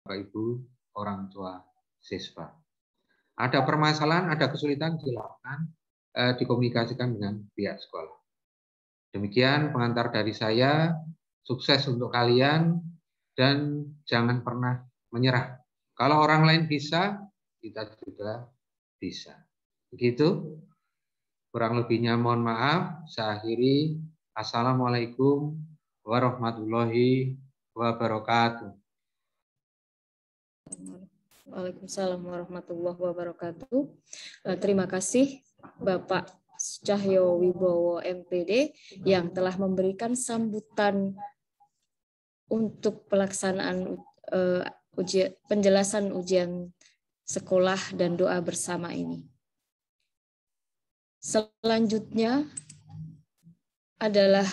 Bapak Ibu orang tua siswa. Ada permasalahan, ada kesulitan, silakan dikomunikasikan dengan pihak sekolah. Demikian pengantar dari saya. Sukses untuk kalian dan jangan pernah menyerah. Kalau orang lain bisa, kita juga bisa. Begitu. Kurang lebihnya mohon maaf. Saya akhiri. Assalamualaikum warahmatullahi wabarakatuh. Waalaikumsalam warahmatullahi wabarakatuh. Terima kasih Bapak Cahyo Wibowo MPD yang telah memberikan sambutan untuk pelaksanaan penjelasan ujian sekolah dan doa bersama ini. Selanjutnya adalah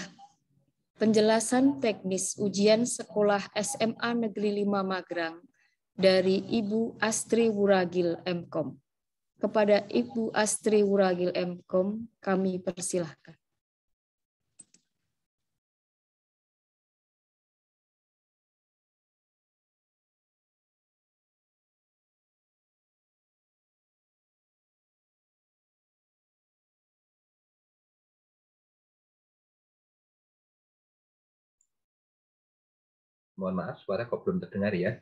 penjelasan teknis ujian sekolah SMA Negeri 5 Magelang dari Ibu Astri Wuragil MKom. Kepada Ibu Astri Wuragil MKom, kami persilahkan. Mohon maaf, suara kok belum terdengar ya.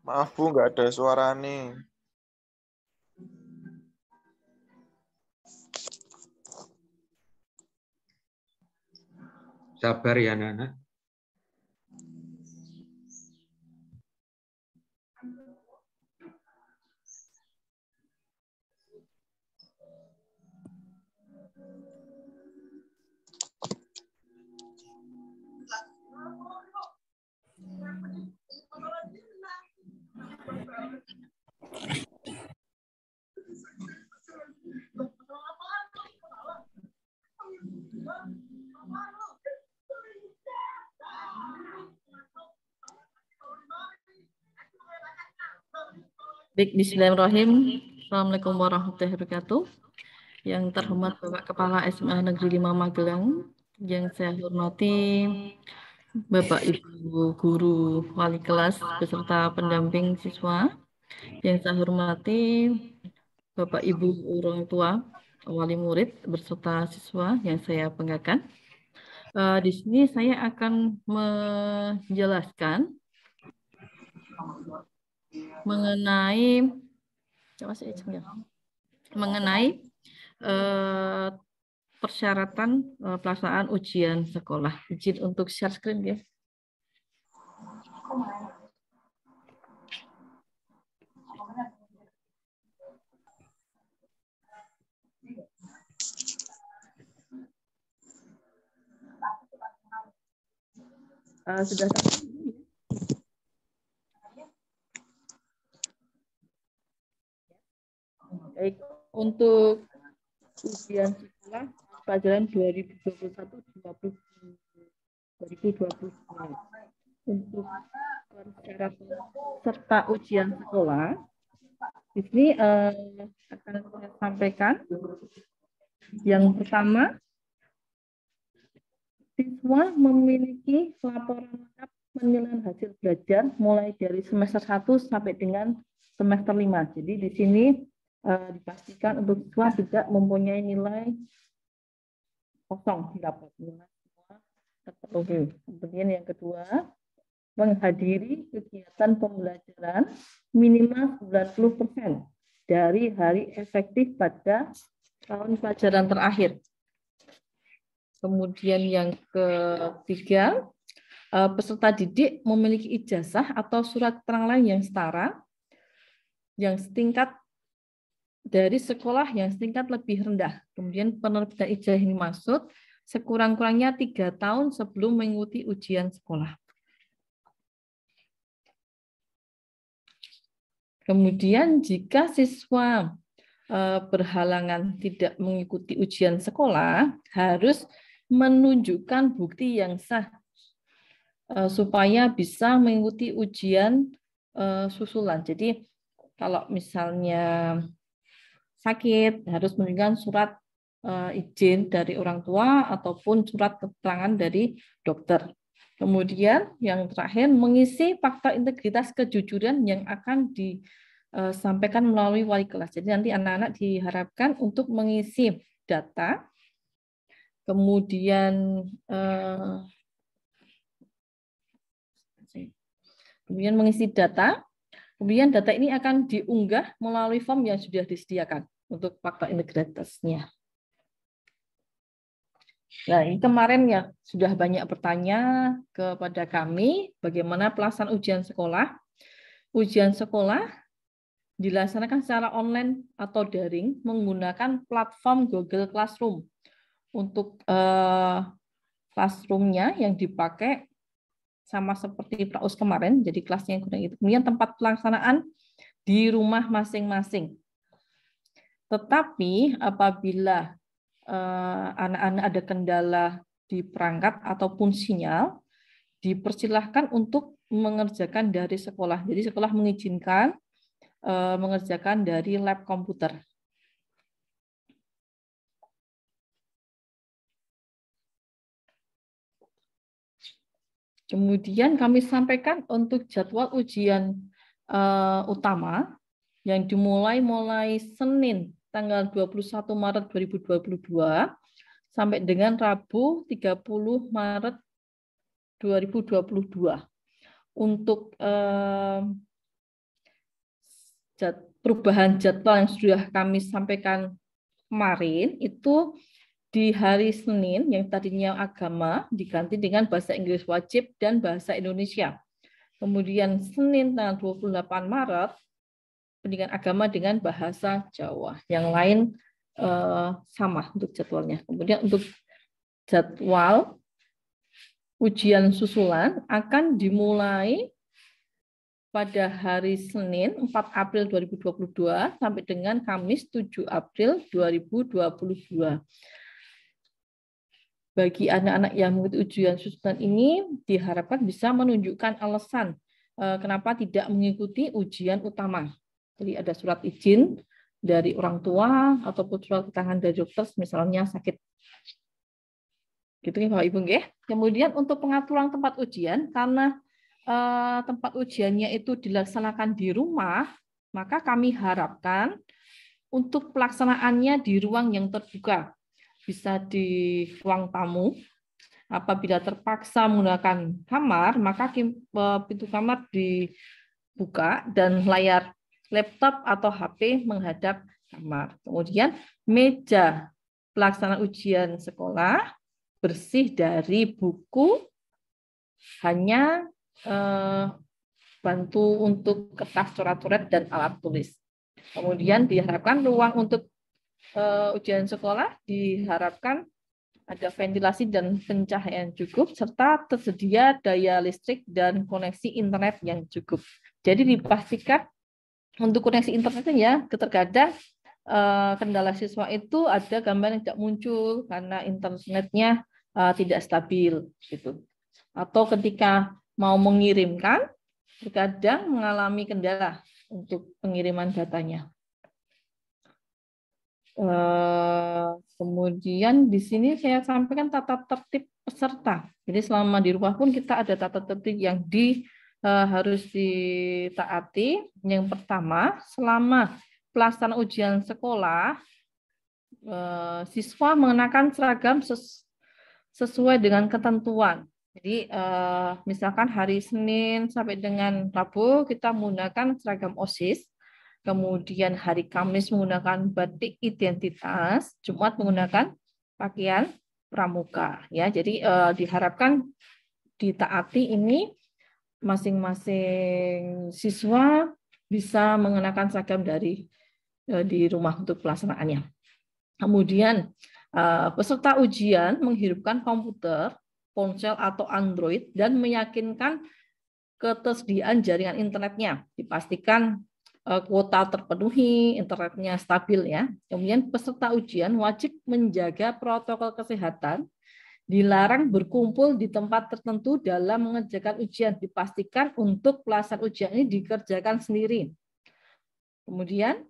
Maaf Bu, nggak ada suara nih. Sabar ya anak-anak. Baik, bismillahirrahmanirrahim. Assalamualaikum warahmatullahi wabarakatuh. Yang terhormat Bapak Kepala SMA Negeri 5 Magelang, yang saya hormati Bapak Ibu Guru Wali Kelas beserta pendamping siswa, yang saya hormati Bapak Ibu orang tua wali murid beserta siswa yang saya banggakan. Di sini saya akan menjelaskan mengenai persyaratan pelaksanaan ujian sekolah. Izin untuk share screen ya. Sudah. Baik, untuk ujian sekolah pelajaran 2021-2022 untuk persyaratan serta ujian sekolah di sini akan saya sampaikan. Yang pertama, siswa memiliki laporan lengkap penilaian hasil belajar mulai dari semester 1 sampai dengan semester 5. Jadi di sini dipastikan untuk siswa tidak mempunyai nilai kosong, dapat nilai semua terpenuhi. Kemudian yang kedua, menghadiri kegiatan pembelajaran minimal 90% dari hari efektif pada tahun pelajaran terakhir. Kemudian yang ketiga, peserta didik memiliki ijazah atau surat keterangan yang setara, yang setingkat dari sekolah yang setingkat lebih rendah. Kemudian penerbitan ijazah ini maksud sekurang-kurangnya 3 tahun sebelum mengikuti ujian sekolah. Kemudian jika siswa berhalangan tidak mengikuti ujian sekolah, harus menunjukkan bukti yang sah supaya bisa mengikuti ujian susulan. Jadi kalau misalnya sakit harus menunjukkan surat izin dari orang tua ataupun surat keterangan dari dokter. Kemudian yang terakhir mengisi fakta integritas kejujuran yang akan disampaikan melalui wali kelas. Jadi nanti anak-anak diharapkan untuk mengisi data, kemudian mengisi data, kemudian data ini akan diunggah melalui form yang sudah disediakan untuk fakta integritasnya. Nah, ini kemarin ya sudah banyak bertanya kepada kami bagaimana pelaksanaan ujian sekolah. Ujian sekolah dilaksanakan secara online atau daring menggunakan platform Google Classroom. Untuk classroom-nya yang dipakai sama seperti Praus kemarin, jadi kelasnya yang kurang itu. Kemudian tempat pelaksanaan di rumah masing-masing. Tetapi apabila anak-anak ada kendala di perangkat ataupun sinyal, dipersilahkan untuk mengerjakan dari sekolah. Jadi sekolah mengizinkan mengerjakan dari lab komputer. Kemudian kami sampaikan untuk jadwal ujian utama yang dimulai Senin tanggal 21 Maret 2022 sampai dengan Rabu 30 Maret 2022. Untuk perubahan jadwal yang sudah kami sampaikan kemarin itu di hari Senin yang tadinya agama diganti dengan bahasa Inggris wajib dan bahasa Indonesia. Kemudian Senin tanggal 28 Maret pendidikan agama dengan bahasa Jawa. Yang lain sama untuk jadwalnya. Kemudian untuk jadwal ujian susulan akan dimulai pada hari Senin 4 April 2022 sampai dengan Kamis 7 April 2022. Bagi anak-anak yang mengikuti ujian susulan ini diharapkan bisa menunjukkan alasan kenapa tidak mengikuti ujian utama. Jadi ada surat izin dari orang tua ataupun surat keterangan dari dokter misalnya sakit. Gitu ya Bapak Ibu nggih. Kemudian untuk pengaturan tempat ujian karena tempat ujiannya itu dilaksanakan di rumah, maka kami harapkan untuk pelaksanaannya di ruang yang terbuka. Bisa di ruang tamu. Apabila terpaksa menggunakan kamar, maka pintu kamar dibuka dan layar laptop atau HP menghadap kamar. Kemudian meja pelaksanaan ujian sekolah bersih dari buku, hanya bantu untuk kertas coret-coret dan alat tulis. Kemudian diharapkan ruang untuk ujian sekolah diharapkan ada ventilasi dan pencahayaan cukup serta tersedia daya listrik dan koneksi internet yang cukup. Jadi dipastikan untuk koneksi internetnya ya, terkadang kendala siswa itu ada gambar yang tidak muncul karena internetnya tidak stabil gitu. Atau ketika mau mengirimkan, terkadang mengalami kendala untuk pengiriman datanya. Kemudian di sini saya sampaikan tata tertib peserta. Jadi selama di rumah pun kita ada tata tertib yang harus ditaati. Yang pertama, selama pelaksanaan ujian sekolah, siswa mengenakan seragam sesuai dengan ketentuan. Jadi misalkan hari Senin sampai dengan Rabu kita menggunakan seragam OSIS, kemudian hari Kamis menggunakan batik identitas, Jumat menggunakan pakaian pramuka. Ya, jadi diharapkan ditaati ini. Masing-masing siswa bisa mengenakan seragam di rumah untuk pelaksanaannya. Kemudian peserta ujian menghidupkan komputer, ponsel atau Android dan meyakinkan ketersediaan jaringan internetnya. Dipastikan kuota terpenuhi, internetnya stabil ya. Kemudian peserta ujian wajib menjaga protokol kesehatan dilarang berkumpul di tempat tertentu dalam mengerjakan ujian. Dipastikan untuk pelaksanaan ujian ini dikerjakan sendiri. Kemudian,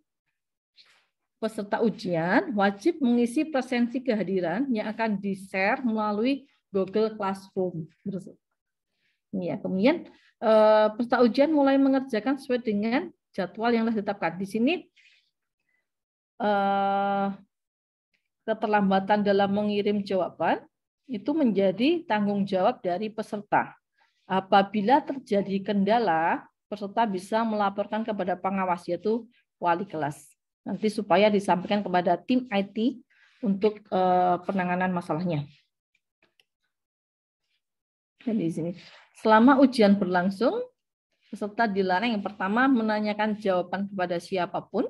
peserta ujian wajib mengisi presensi kehadiran yang akan di-share melalui Google Classroom. Ya, kemudian peserta ujian mulai mengerjakan sesuai dengan jadwal yang telah ditetapkan. Di sini keterlambatan dalam mengirim jawaban itu menjadi tanggung jawab dari peserta. Apabila terjadi kendala, peserta bisa melaporkan kepada pengawas, yaitu wali kelas. Nanti supaya disampaikan kepada tim IT untuk penanganan masalahnya. Dan di sini, selama ujian berlangsung, peserta dilarang yang pertama menanyakan jawaban kepada siapapun,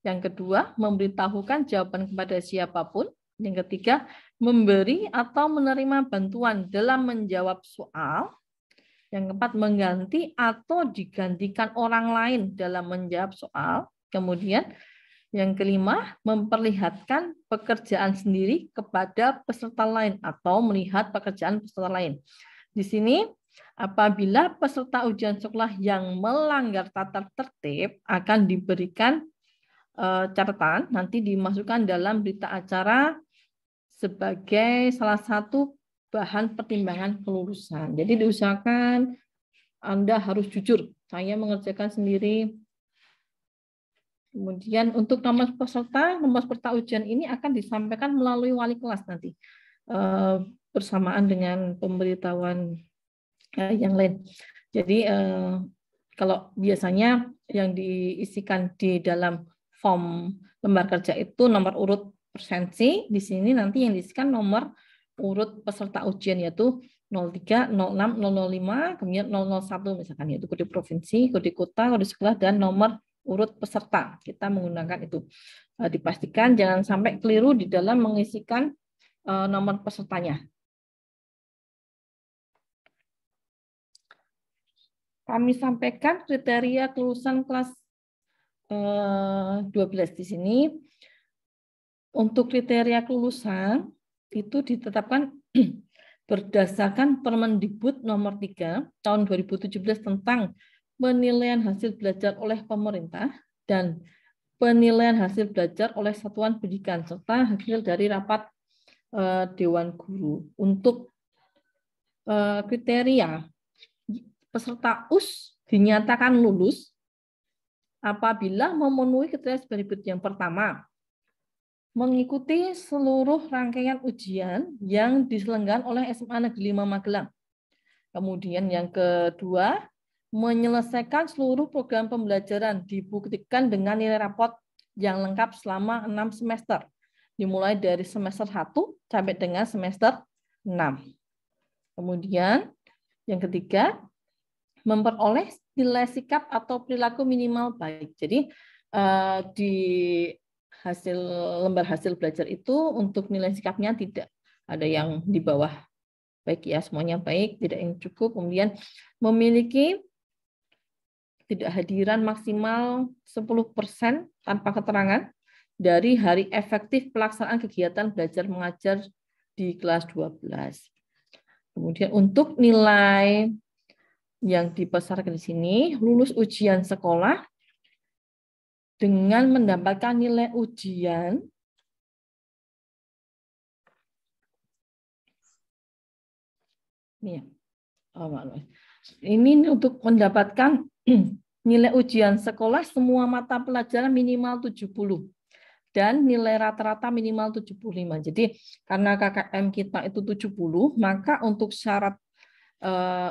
yang kedua memberitahukan jawaban kepada siapapun, yang ketiga memberi atau menerima bantuan dalam menjawab soal, yang keempat mengganti atau digantikan orang lain dalam menjawab soal, kemudian yang kelima memperlihatkan pekerjaan sendiri kepada peserta lain atau melihat pekerjaan peserta lain. Di sini apabila peserta ujian sekolah yang melanggar tata tertib akan diberikan catatan, nanti dimasukkan dalam berita acara sebagai salah satu bahan pertimbangan kelulusan. Jadi diusahakan Anda harus jujur, saya mengerjakan sendiri. Kemudian untuk nomor peserta ujian ini akan disampaikan melalui wali kelas nanti, bersamaan dengan pemberitahuan yang lain. Jadi kalau biasanya yang diisikan di dalam form lembar kerja itu nomor urut presensi, di sini nanti yang diisikan nomor urut peserta ujian yaitu 03, 06, 005, kemudian 001 misalkan, yaitu kode provinsi, kode kota, kode sekolah, dan nomor urut peserta. Kita menggunakan itu. Dipastikan jangan sampai keliru di dalam mengisikan nomor pesertanya. Kami sampaikan kriteria kelulusan kelas 12 di sini. Untuk kriteria kelulusan itu ditetapkan berdasarkan Permendikbud nomor 3 tahun 2017 tentang penilaian hasil belajar oleh pemerintah dan penilaian hasil belajar oleh satuan pendidikan serta hasil dari rapat Dewan Guru. Untuk kriteria peserta US dinyatakan lulus apabila memenuhi kriteria berikut. Yang pertama, mengikuti seluruh rangkaian ujian yang diselenggarakan oleh SMA Negeri 5 Magelang. Kemudian yang kedua, menyelesaikan seluruh program pembelajaran dibuktikan dengan nilai rapot yang lengkap selama 6 semester, dimulai dari semester 1 sampai dengan semester 6. Kemudian yang ketiga, memperoleh nilai sikap atau perilaku minimal baik. Jadi di hasil lembar hasil belajar itu untuk nilai sikapnya tidak ada yang di bawah baik ya, semuanya baik, tidak yang cukup. Kemudian memiliki tidak hadiran maksimal 10% tanpa keterangan dari hari efektif pelaksanaan kegiatan belajar mengajar di kelas 12. Kemudian untuk nilai yang dibesarkan di sini, lulus ujian sekolah dengan mendapatkan nilai ujian ini untuk mendapatkan nilai ujian sekolah semua mata pelajaran minimal 70 dan nilai rata-rata minimal 75. Jadi karena KKM kita itu 70, maka untuk syarat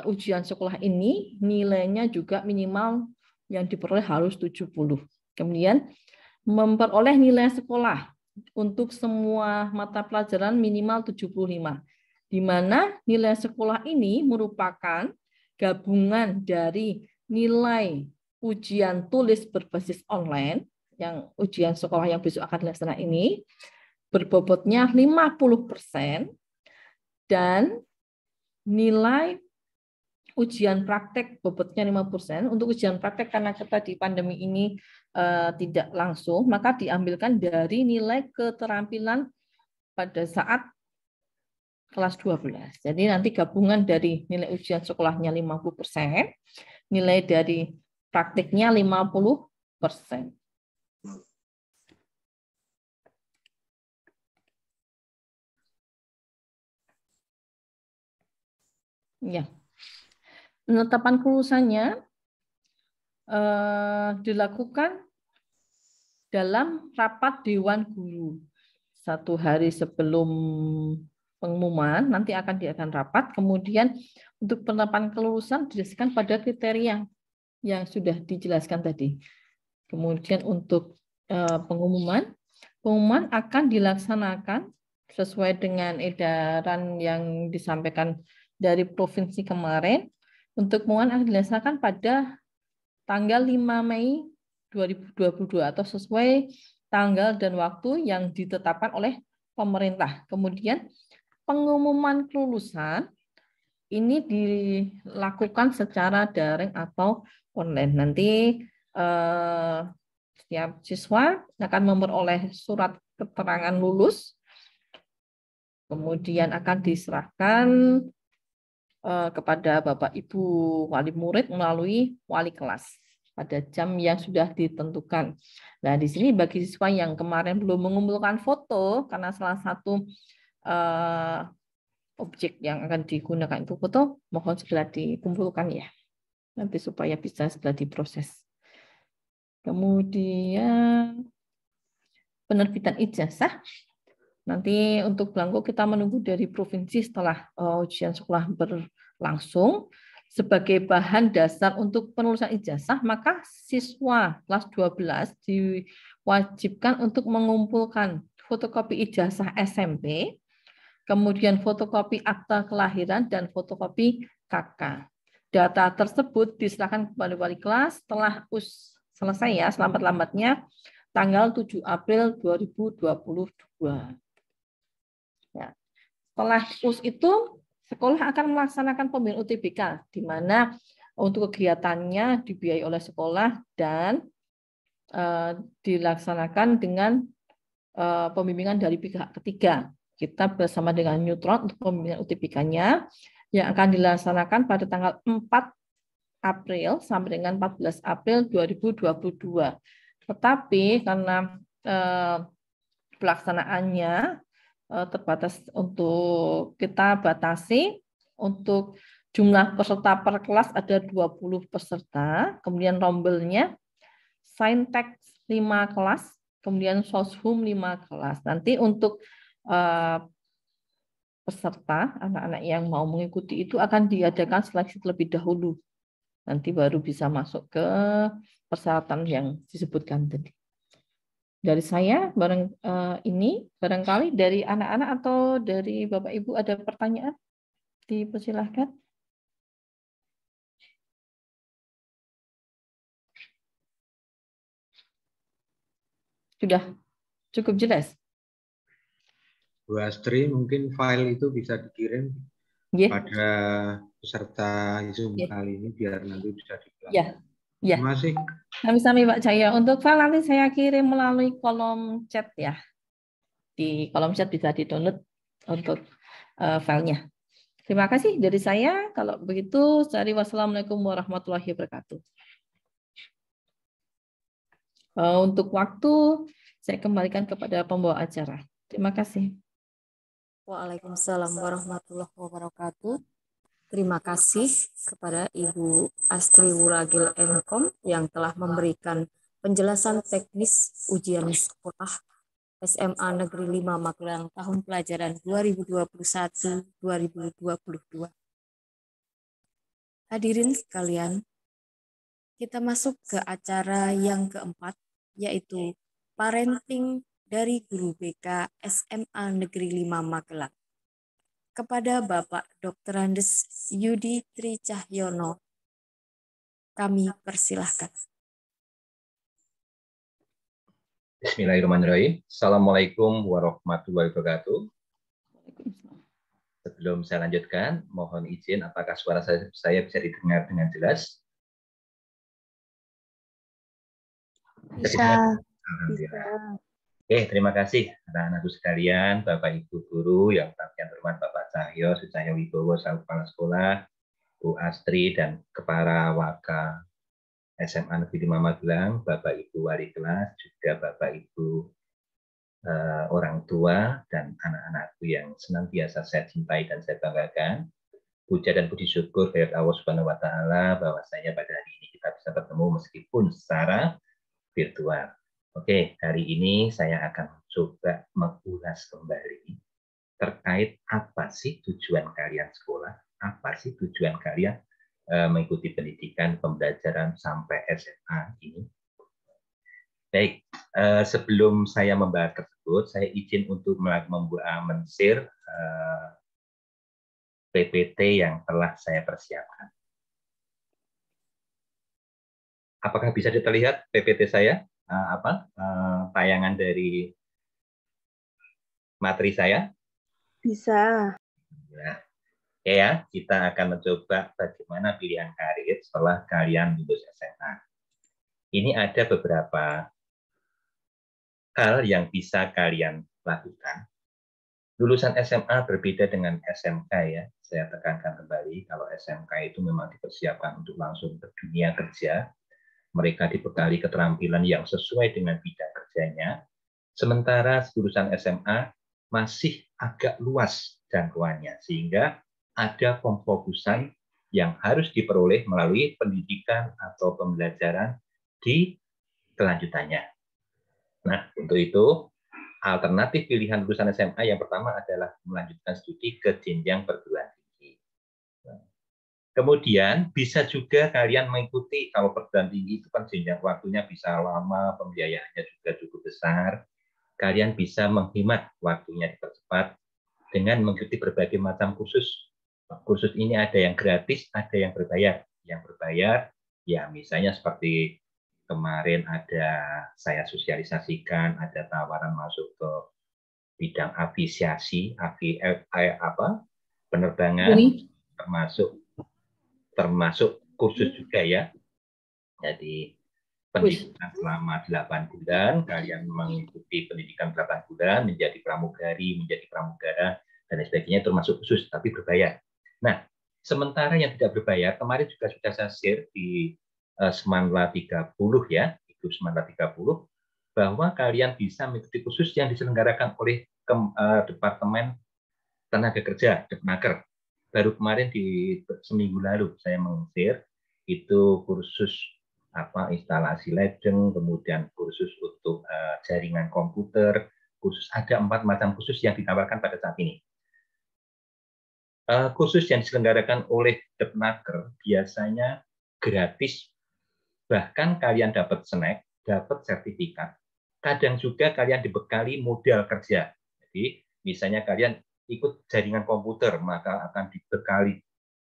ujian sekolah ini nilainya juga minimal yang diperoleh harus 70. Kemudian memperoleh nilai sekolah untuk semua mata pelajaran minimal 75. Di mana nilai sekolah ini merupakan gabungan dari nilai ujian tulis berbasis online, yang ujian sekolah yang besok akan dilaksanakan ini, berbobotnya 50%, dan nilai ujian praktek bobotnya 5%. Untuk ujian praktek karena kita di pandemi ini tidak langsung, maka diambilkan dari nilai keterampilan pada saat kelas 12. Jadi nanti gabungan dari nilai ujian sekolahnya 50%, nilai dari praktiknya 50%. Ya. Penetapan kelulusannya dilakukan dalam rapat Dewan Guru. 1 hari sebelum pengumuman nanti akan diadakan rapat. Kemudian untuk penetapan kelulusan didasarkan pada kriteria yang sudah dijelaskan tadi. Kemudian untuk pengumuman akan dilaksanakan sesuai dengan edaran yang disampaikan dari provinsi kemarin. Untuk pengumuman akan dilaksanakan pada tanggal 5 Mei 2022 atau sesuai tanggal dan waktu yang ditetapkan oleh pemerintah. Kemudian pengumuman kelulusan ini dilakukan secara daring atau online. Nanti setiap siswa akan memperoleh surat keterangan lulus, kemudian akan diserahkan kepada Bapak Ibu wali murid melalui wali kelas pada jam yang sudah ditentukan. Nah, di sini bagi siswa yang kemarin belum mengumpulkan foto karena salah satu objek yang akan digunakan itu foto, mohon segera dikumpulkan ya. Nanti supaya bisa segera diproses. Kemudian penerbitan ijazah. Nanti untuk belangko kita menunggu dari provinsi setelah ujian sekolah berlangsung. Sebagai bahan dasar untuk penulisan ijazah, maka siswa kelas 12 diwajibkan untuk mengumpulkan fotokopi ijazah SMP, kemudian fotokopi akta kelahiran, dan fotokopi KK. Data tersebut diserahkan kepada wali kelas setelah selesai ya, selambat-lambatnya tanggal 7 April 2022. Ya. Setelah US itu, sekolah akan melaksanakan pembinaan UTBK, di mana untuk kegiatannya dibiayai oleh sekolah dan dilaksanakan dengan pembimbingan dari pihak ketiga. Kita bersama dengan Neutron untuk pembimbingan UTBK-nya yang akan dilaksanakan pada tanggal 4 April sampai dengan 14 April 2022. Tetapi karena pelaksanaannya terbatas, untuk kita batasi untuk jumlah peserta per kelas ada 20 peserta, kemudian rombelnya Saintek 5 kelas, kemudian Soshum 5 kelas. Nanti untuk peserta, anak-anak yang mau mengikuti itu akan diadakan seleksi terlebih dahulu. Nanti baru bisa masuk ke persyaratan yang disebutkan tadi. Dari saya, barangkali dari anak-anak atau dari Bapak Ibu ada pertanyaan? Dipersilahkan. Sudah cukup jelas? Bu Astri, mungkin file itu bisa dikirim pada peserta Zoom kali ini biar nanti bisa dipelajari. Ya. Terima kasih. Sami-sami Pak Jaya. Untuk file nanti saya kirim melalui kolom chat ya. Di kolom chat bisa di-download untuk filenya. Terima kasih dari saya. Kalau begitu, wassalamualaikum warahmatullahi wabarakatuh. Untuk waktu, saya kembalikan kepada pembawa acara. Terima kasih. Waalaikumsalam warahmatullahi wabarakatuh. Terima kasih kepada Ibu Astri Wuragil Mkom yang telah memberikan penjelasan teknis ujian sekolah SMA Negeri 5 Magelang tahun pelajaran 2021-2022. Hadirin sekalian, kita masuk ke acara yang keempat, yaitu parenting dari guru BK SMA Negeri 5 Magelang. Kepada Bapak Dr. Andes Yudi Tri Cahyono, kami persilahkan. Bismillahirrahmanirrahim. Assalamualaikum warahmatullahi wabarakatuh. Sebelum saya lanjutkan, mohon izin apakah suara saya bisa didengar dengan jelas? Bisa. Oke, terima kasih anak-anakku sekalian, Bapak Ibu guru yang terhormat Bapak Cahyo, Sucahyo Wibowo, Selaku Kepala Sekolah, Bu Astri, dan Kepala Waka SMA Negeri 5 Magelang, Bapak Ibu wali kelas, juga Bapak Ibu orang tua, dan anak-anakku yang senantiasa saya cintai dan saya banggakan. Puja dan puji syukur kepada Allah Subhanahu wa Ta'ala bahwasanya pada hari ini kita bisa bertemu meskipun secara virtual. Oke, hari ini saya akan coba mengulas kembali terkait apa sih tujuan kalian sekolah, apa sih tujuan kalian mengikuti pendidikan pembelajaran sampai SMA ini. Baik, sebelum saya membahas tersebut, saya izin untuk men-share PPT yang telah saya persiapkan. Apakah bisa terlihat PPT saya? Tayangan dari materi saya? Bisa. Nah, ya, kita akan mencoba bagaimana pilihan karir setelah kalian lulus SMA. Ini ada beberapa hal yang bisa kalian lakukan. Lulusan SMA berbeda dengan SMK ya. Saya tekankan kembali kalau SMK itu memang dipersiapkan untuk langsung ke dunia kerja. Mereka dibekali keterampilan yang sesuai dengan bidang kerjanya. Sementara lulusan SMA masih agak luas jangkauannya, sehingga ada pemfokusan yang harus diperoleh melalui pendidikan atau pembelajaran di kelanjutannya. Nah, untuk itu, alternatif pilihan lulusan SMA yang pertama adalah melanjutkan studi ke jenjang perguruan tinggi. Kemudian bisa juga kalian mengikuti, kalau perguruan tinggi itu kan jenjang waktunya bisa lama, pembiayaannya juga cukup besar. Kalian bisa menghemat waktunya dipercepat dengan mengikuti berbagai macam kursus. Kursus ini ada yang gratis, ada yang berbayar. Yang berbayar, ya misalnya seperti kemarin ada saya sosialisasikan, ada tawaran masuk ke bidang aviasi, penerbangan, termasuk kursus juga ya. Jadi pendidikan selama 8 bulan, kalian mengikuti pendidikan 8 bulan, menjadi pramugari, menjadi pramugara, dan sebagainya, termasuk khusus, tapi berbayar. Nah, sementara yang tidak berbayar, kemarin juga sudah saya share di Semanla 30 ya, itu Semanla 30, bahwa kalian bisa mengikuti kursus yang diselenggarakan oleh Departemen Tenaga Kerja, Depnaker. Baru kemarin di seminggu lalu saya meng-share itu kursus instalasi ledeng, kemudian kursus untuk jaringan komputer, kursus ada 4 macam kursus yang ditawarkan pada saat ini. Kursus yang diselenggarakan oleh Depnaker biasanya gratis, bahkan kalian dapat snack, dapat sertifikat. Kadang juga kalian dibekali modal kerja. Jadi misalnya kalian ikut jaringan komputer, maka akan dibekali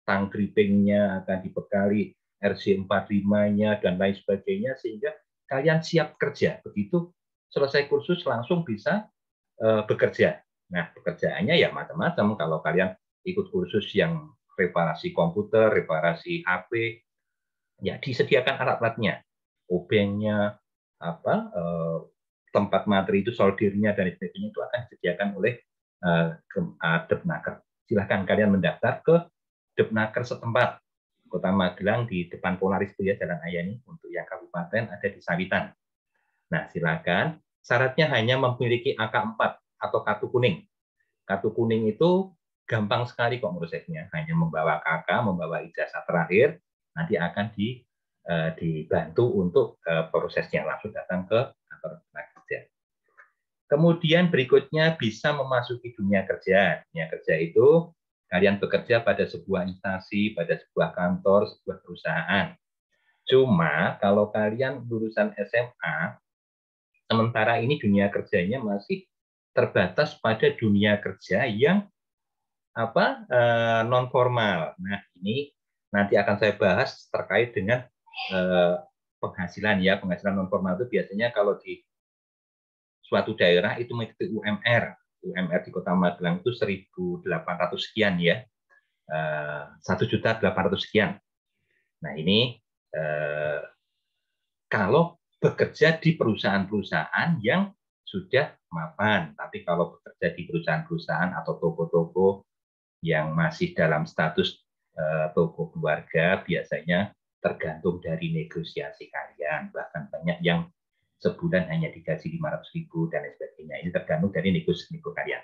tang gripping-nya, akan dibekali RJ45-nya, dan lain sebagainya, sehingga kalian siap kerja. Begitu selesai kursus langsung bisa bekerja. Nah, pekerjaannya ya macam-macam. Kalau kalian ikut kursus yang reparasi komputer, reparasi HP, ya disediakan alat-alatnya, obengnya, tempat materi itu, soldernya, dan sebagainya itu akan disediakan oleh Depnaker. Silahkan kalian mendaftar ke Depnaker setempat. Kota Magelang di depan Polaris itu ya, Jalan Ayani. Untuk yang kabupaten ada di Sawitan. Nah, silakan. Syaratnya hanya memiliki AK4 atau kartu kuning. Kartu kuning itu gampang sekali kok prosesnya. Hanya membawa KK, membawa ijazah terakhir, nanti akan dibantu untuk prosesnya, langsung datang ke kantor tenaga kerja. Kemudian berikutnya bisa memasuki dunia kerja. Dunia kerja itu kalian bekerja pada sebuah instansi, pada sebuah kantor, sebuah perusahaan. Cuma kalau kalian lulusan SMA, sementara ini dunia kerjanya masih terbatas pada dunia kerja yang non formal. Nah, ini nanti akan saya bahas terkait dengan penghasilan ya. Penghasilan non formal itu biasanya kalau di suatu daerah itu mengikuti UMR. UMR di Kota Magelang itu 1.800 sekian ya. 1.800.000 sekian. Nah, ini kalau bekerja di perusahaan-perusahaan yang sudah mapan. Tapi kalau bekerja di perusahaan-perusahaan atau toko-toko yang masih dalam status toko keluarga, biasanya tergantung dari negosiasi kalian. Bahkan banyak yang sebulan hanya digaji 500.000 dan lain sebagainya. Ini tergantung dari negosiasi kalian.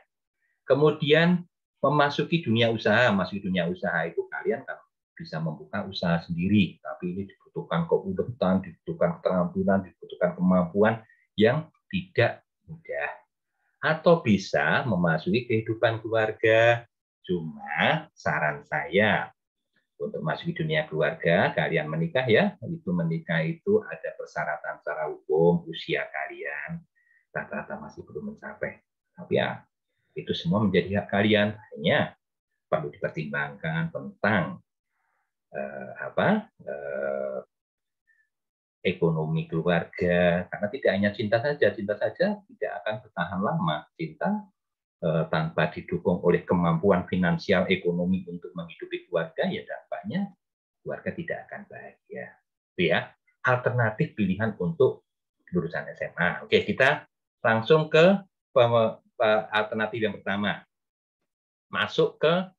Kemudian memasuki dunia usaha. Masuk dunia usaha itu kalian kan bisa membuka usaha sendiri, tapi ini dibutuhkan keuletan, dibutuhkan keterampilan, dibutuhkan kemampuan yang tidak mudah. Atau bisa memasuki kehidupan keluarga. Cuma saran saya untuk masuk di dunia keluarga, kalian menikah ya, itu menikah itu ada persyaratan secara hukum, usia kalian rata-rata masih belum mencapai. Tapi ya, itu semua menjadi hak kalian. Hanya perlu dipertimbangkan tentang ekonomi keluarga, karena tidak hanya cinta saja tidak akan bertahan lama. Cinta tanpa didukung oleh kemampuan finansial ekonomi untuk menghidupi keluarga, ya dampaknya keluarga tidak akan bahagia. Itu ya, alternatif pilihan untuk lulusan SMA. Oke, kita langsung ke alternatif yang pertama. Masuk ke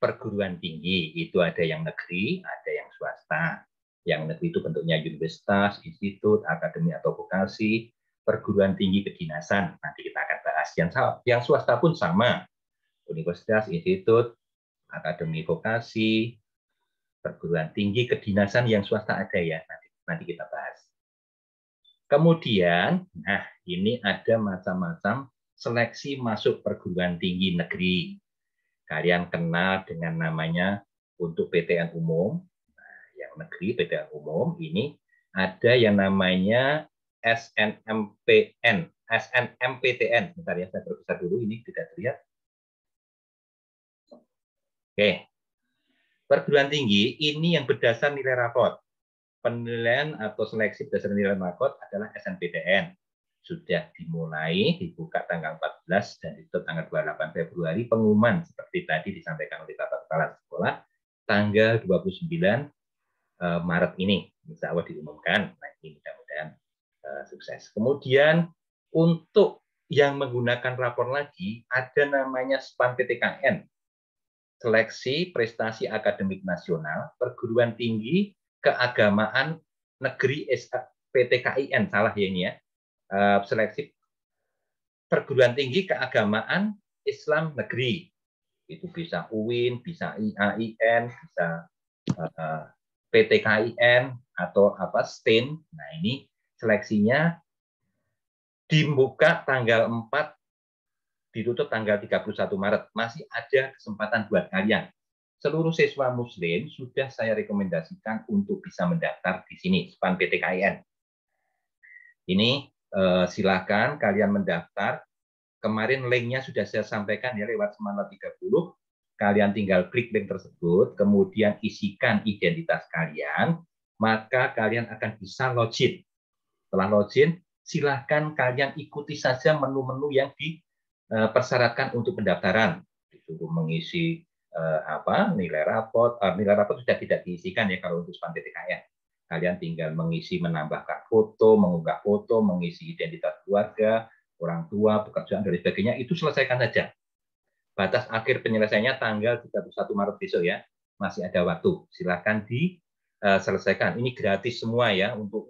perguruan tinggi. Itu ada yang negeri, ada yang swasta. Yang negeri itu bentuknya universitas, institut, akademi atau vokasi, perguruan tinggi kedinasan. Nanti kita akan bahas. Yang swasta pun sama. Universitas, institut, akademi vokasi, perguruan tinggi kedinasan yang swasta ada ya. Nanti kita bahas. Kemudian, nah ini ada macam-macam seleksi masuk perguruan tinggi negeri. Kalian kenal dengan namanya untuk PTN umum. Nah, yang negeri PTN umum ini ada yang namanya SNMPTN. Bentar ya, saya berbesar dulu, ini tidak terlihat. Oke. Perguruan tinggi ini yang berdasar nilai raport. Penilaian atau seleksi berdasar nilai raport adalah SNMPTN. Sudah dimulai, dibuka tanggal 14 dan ditutup tanggal 28 Februari. Pengumuman seperti tadi disampaikan oleh Tata Kepala Sekolah, tanggal 29 Maret ini. Insya Allah diumumkan. Nah, ini mudah-mudahan sukses. Kemudian untuk yang menggunakan rapor lagi, ada namanya SPAN PTKN. Seleksi Prestasi Akademik Nasional, Perguruan Tinggi Keagamaan Negeri PTKIN, salah ya ini ya. Seleksi Perguruan Tinggi Keagamaan Islam Negeri. Itu bisa UIN, bisa IAIN, bisa PTKIN atau STIN. Nah, ini seleksinya dibuka tanggal 4, ditutup tanggal 31 Maret. Masih ada kesempatan buat kalian. Seluruh siswa muslim sudah saya rekomendasikan untuk bisa mendaftar di sini, SPAN PTKIN. Ini silakan kalian mendaftar. Kemarin linknya sudah saya sampaikan ya lewat Semangat 30. Kalian tinggal klik link tersebut, kemudian isikan identitas kalian, maka kalian akan bisa login. Setelah login, silakan kalian ikuti saja menu-menu yang dipersyaratkan untuk pendaftaran. Disuruh mengisi nilai raport. Nilai raport sudah tidak diisikan ya kalau untuk SPAN PTKIN. Kalian tinggal mengisi, menambahkan foto, mengunggah foto, mengisi identitas keluarga, orang tua, pekerjaan, dan sebagainya. Itu selesaikan saja. Batas akhir penyelesaiannya tanggal 31 Maret besok ya. Masih ada waktu. Silakan diselesaikan. Ini gratis semua ya. Untuk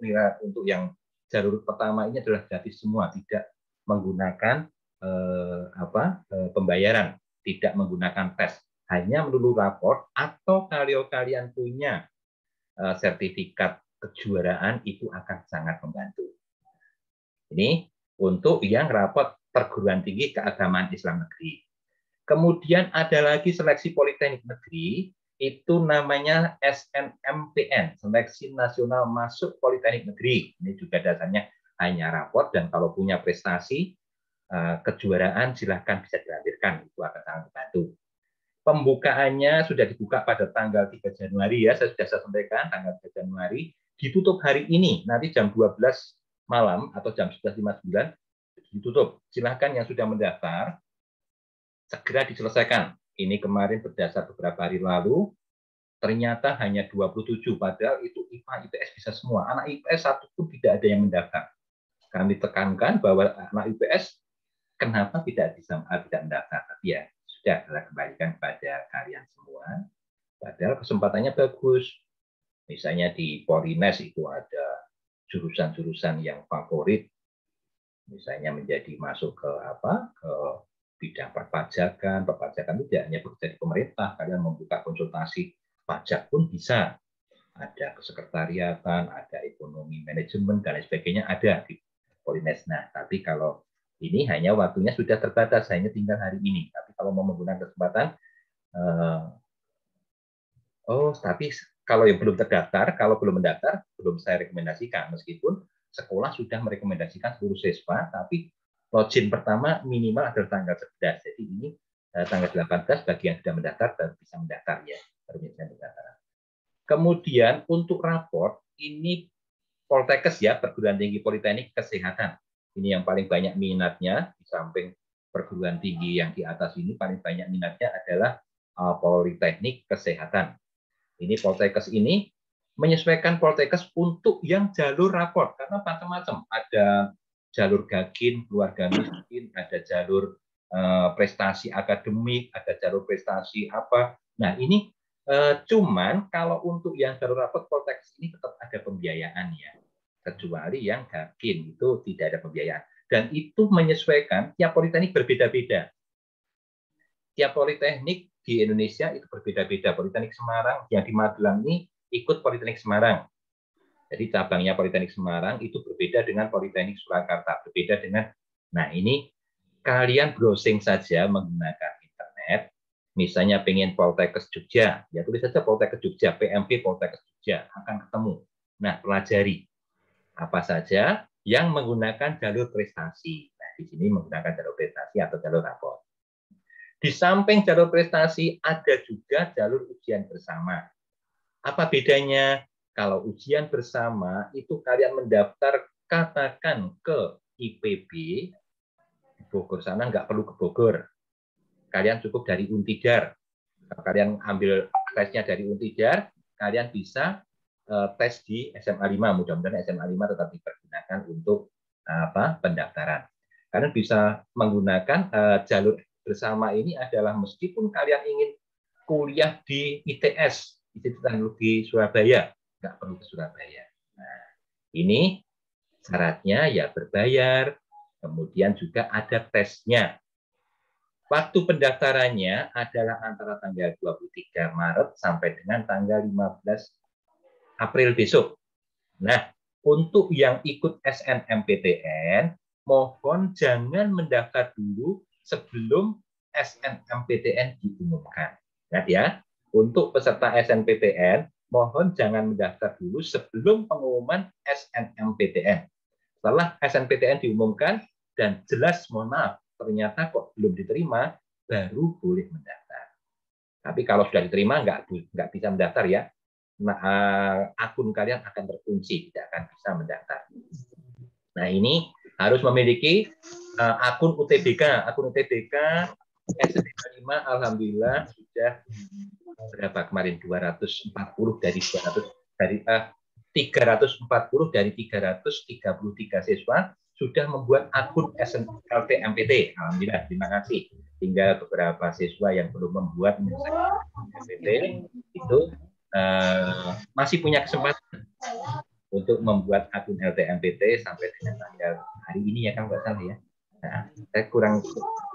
yang jalur pertama ini adalah gratis semua. Tidak menggunakan pembayaran. Tidak menggunakan tes. Hanya melulu raport atau kalau kalian punya sertifikat kejuaraan itu akan sangat membantu. Ini untuk yang raport perguruan tinggi keagamaan Islam negeri. Kemudian ada lagi seleksi politeknik negeri, itu namanya SNMPN, Seleksi Nasional Masuk Politeknik Negeri. Ini juga dasarnya hanya raport dan kalau punya prestasi kejuaraan silahkan bisa dilampirkan, itu akan sangat membantu. Pembukaannya sudah dibuka pada tanggal 3 Januari ya, saya sudah sampaikan tanggal 3 Januari, ditutup hari ini, nanti jam 12 malam atau jam 11.59 ditutup. Silahkan yang sudah mendaftar, segera diselesaikan. Ini kemarin berdasar beberapa hari lalu, ternyata hanya 27, padahal itu IPA, IPS bisa semua. Anak IPS satu pun tidak ada yang mendaftar. kami tekankan bahwa anak IPS kenapa tidak mendaftar, tapi ya sudah kembalikan kepada kalian semua. Padahal kesempatannya bagus. Misalnya di Polines itu ada jurusan-jurusan yang favorit, misalnya menjadi masuk ke bidang perpajakan itu tidak hanya bekerja di pemerintah, kalian membuka konsultasi pajak pun bisa. Ada kesekretariatan, ada ekonomi manajemen dan lain sebagainya ada di Polines. Nah, tapi kalau ini hanya waktunya sudah terbatas, hanya tinggal hari ini. Tapi kalau mau menggunakan kesempatan, tapi kalau yang belum terdaftar, kalau belum mendaftar, belum saya rekomendasikan. Meskipun sekolah sudah merekomendasikan seluruh siswa, tapi login pertama minimal adalah tanggal 11. Jadi ini tanggal 18 bagi yang sudah mendaftar baru bisa mendaftar ya. Baru bisa mendaftar. Kemudian untuk raport, ini Poltekkes ya, perguruan tinggi Politeknik Kesehatan. Ini yang paling banyak minatnya, di samping perguruan tinggi yang di atas ini, paling banyak minatnya adalah Politeknik Kesehatan. Ini Poltekkes ini menyesuaikan Poltekkes untuk yang jalur raport, karena macam-macam. Ada jalur Gakin, keluarga miskin, ada jalur prestasi akademik, ada jalur prestasi apa. Nah, ini cuman kalau untuk yang jalur raport Poltekkes ini tetap ada pembiayaan ya. Kecuali yang Gakin itu tidak ada pembiayaan. Dan itu menyesuaikan, tiap politeknik berbeda-beda. Tiap politeknik di Indonesia itu berbeda-beda. Politeknik Semarang yang di Magelang ini ikut Politeknik Semarang. Jadi cabangnya Politeknik Semarang itu berbeda dengan Politeknik Surakarta. Berbeda dengan, nah ini kalian browsing saja menggunakan internet. Misalnya pengen Poltekkes Jogja, ya tulis saja Poltekkes Jogja, PMP Poltekkes Jogja, akan ketemu. Nah, pelajari apa saja yang menggunakan jalur prestasi. Nah, di sini menggunakan jalur prestasi atau jalur raport. Di samping jalur prestasi ada juga jalur ujian bersama. Apa bedanya? Kalau ujian bersama itu kalian mendaftar katakan ke IPB, di Bogor sana nggak perlu ke Bogor. Kalian cukup dari Untidar. Kalau kalian ambil tesnya dari Untidar, kalian bisa tes di SMA 5. Mudah-mudahan SMA 5 tetap dipergunakan untuk pendaftaran. Kalian bisa menggunakan jalur bersama ini adalah meskipun kalian ingin kuliah di ITS, Institut Teknologi Surabaya, nggak perlu ke Surabaya. Nah, ini syaratnya ya berbayar, kemudian juga ada tesnya. Waktu pendaftarannya adalah antara tanggal 23 Maret sampai dengan tanggal 15 April besok. Nah, untuk yang ikut SNMPTN, mohon jangan mendaftar dulu sebelum SNMPTN diumumkan. Nah, ya, untuk peserta SNMPTN, mohon jangan mendaftar dulu sebelum pengumuman SNMPTN. Setelah SNMPTN diumumkan dan jelas, mohon maaf, ternyata kok belum diterima, baru boleh mendaftar. Tapi kalau sudah diterima, nggak bisa mendaftar ya. Nah, akun kalian akan terkunci, tidak akan bisa mendaftar. Nah, ini harus memiliki akun UTBK. Akun UTBK SNM 5 alhamdulillah sudah berapa kemarin 340 dari 333 siswa sudah membuat akun SNLTMPT. Alhamdulillah, terima kasih. Tinggal beberapa siswa yang belum membuat SNLTMPT itu masih punya kesempatan untuk membuat akun LTMPT sampai dengan tanggal hari ini ya kan nggak salah ya. Nah, saya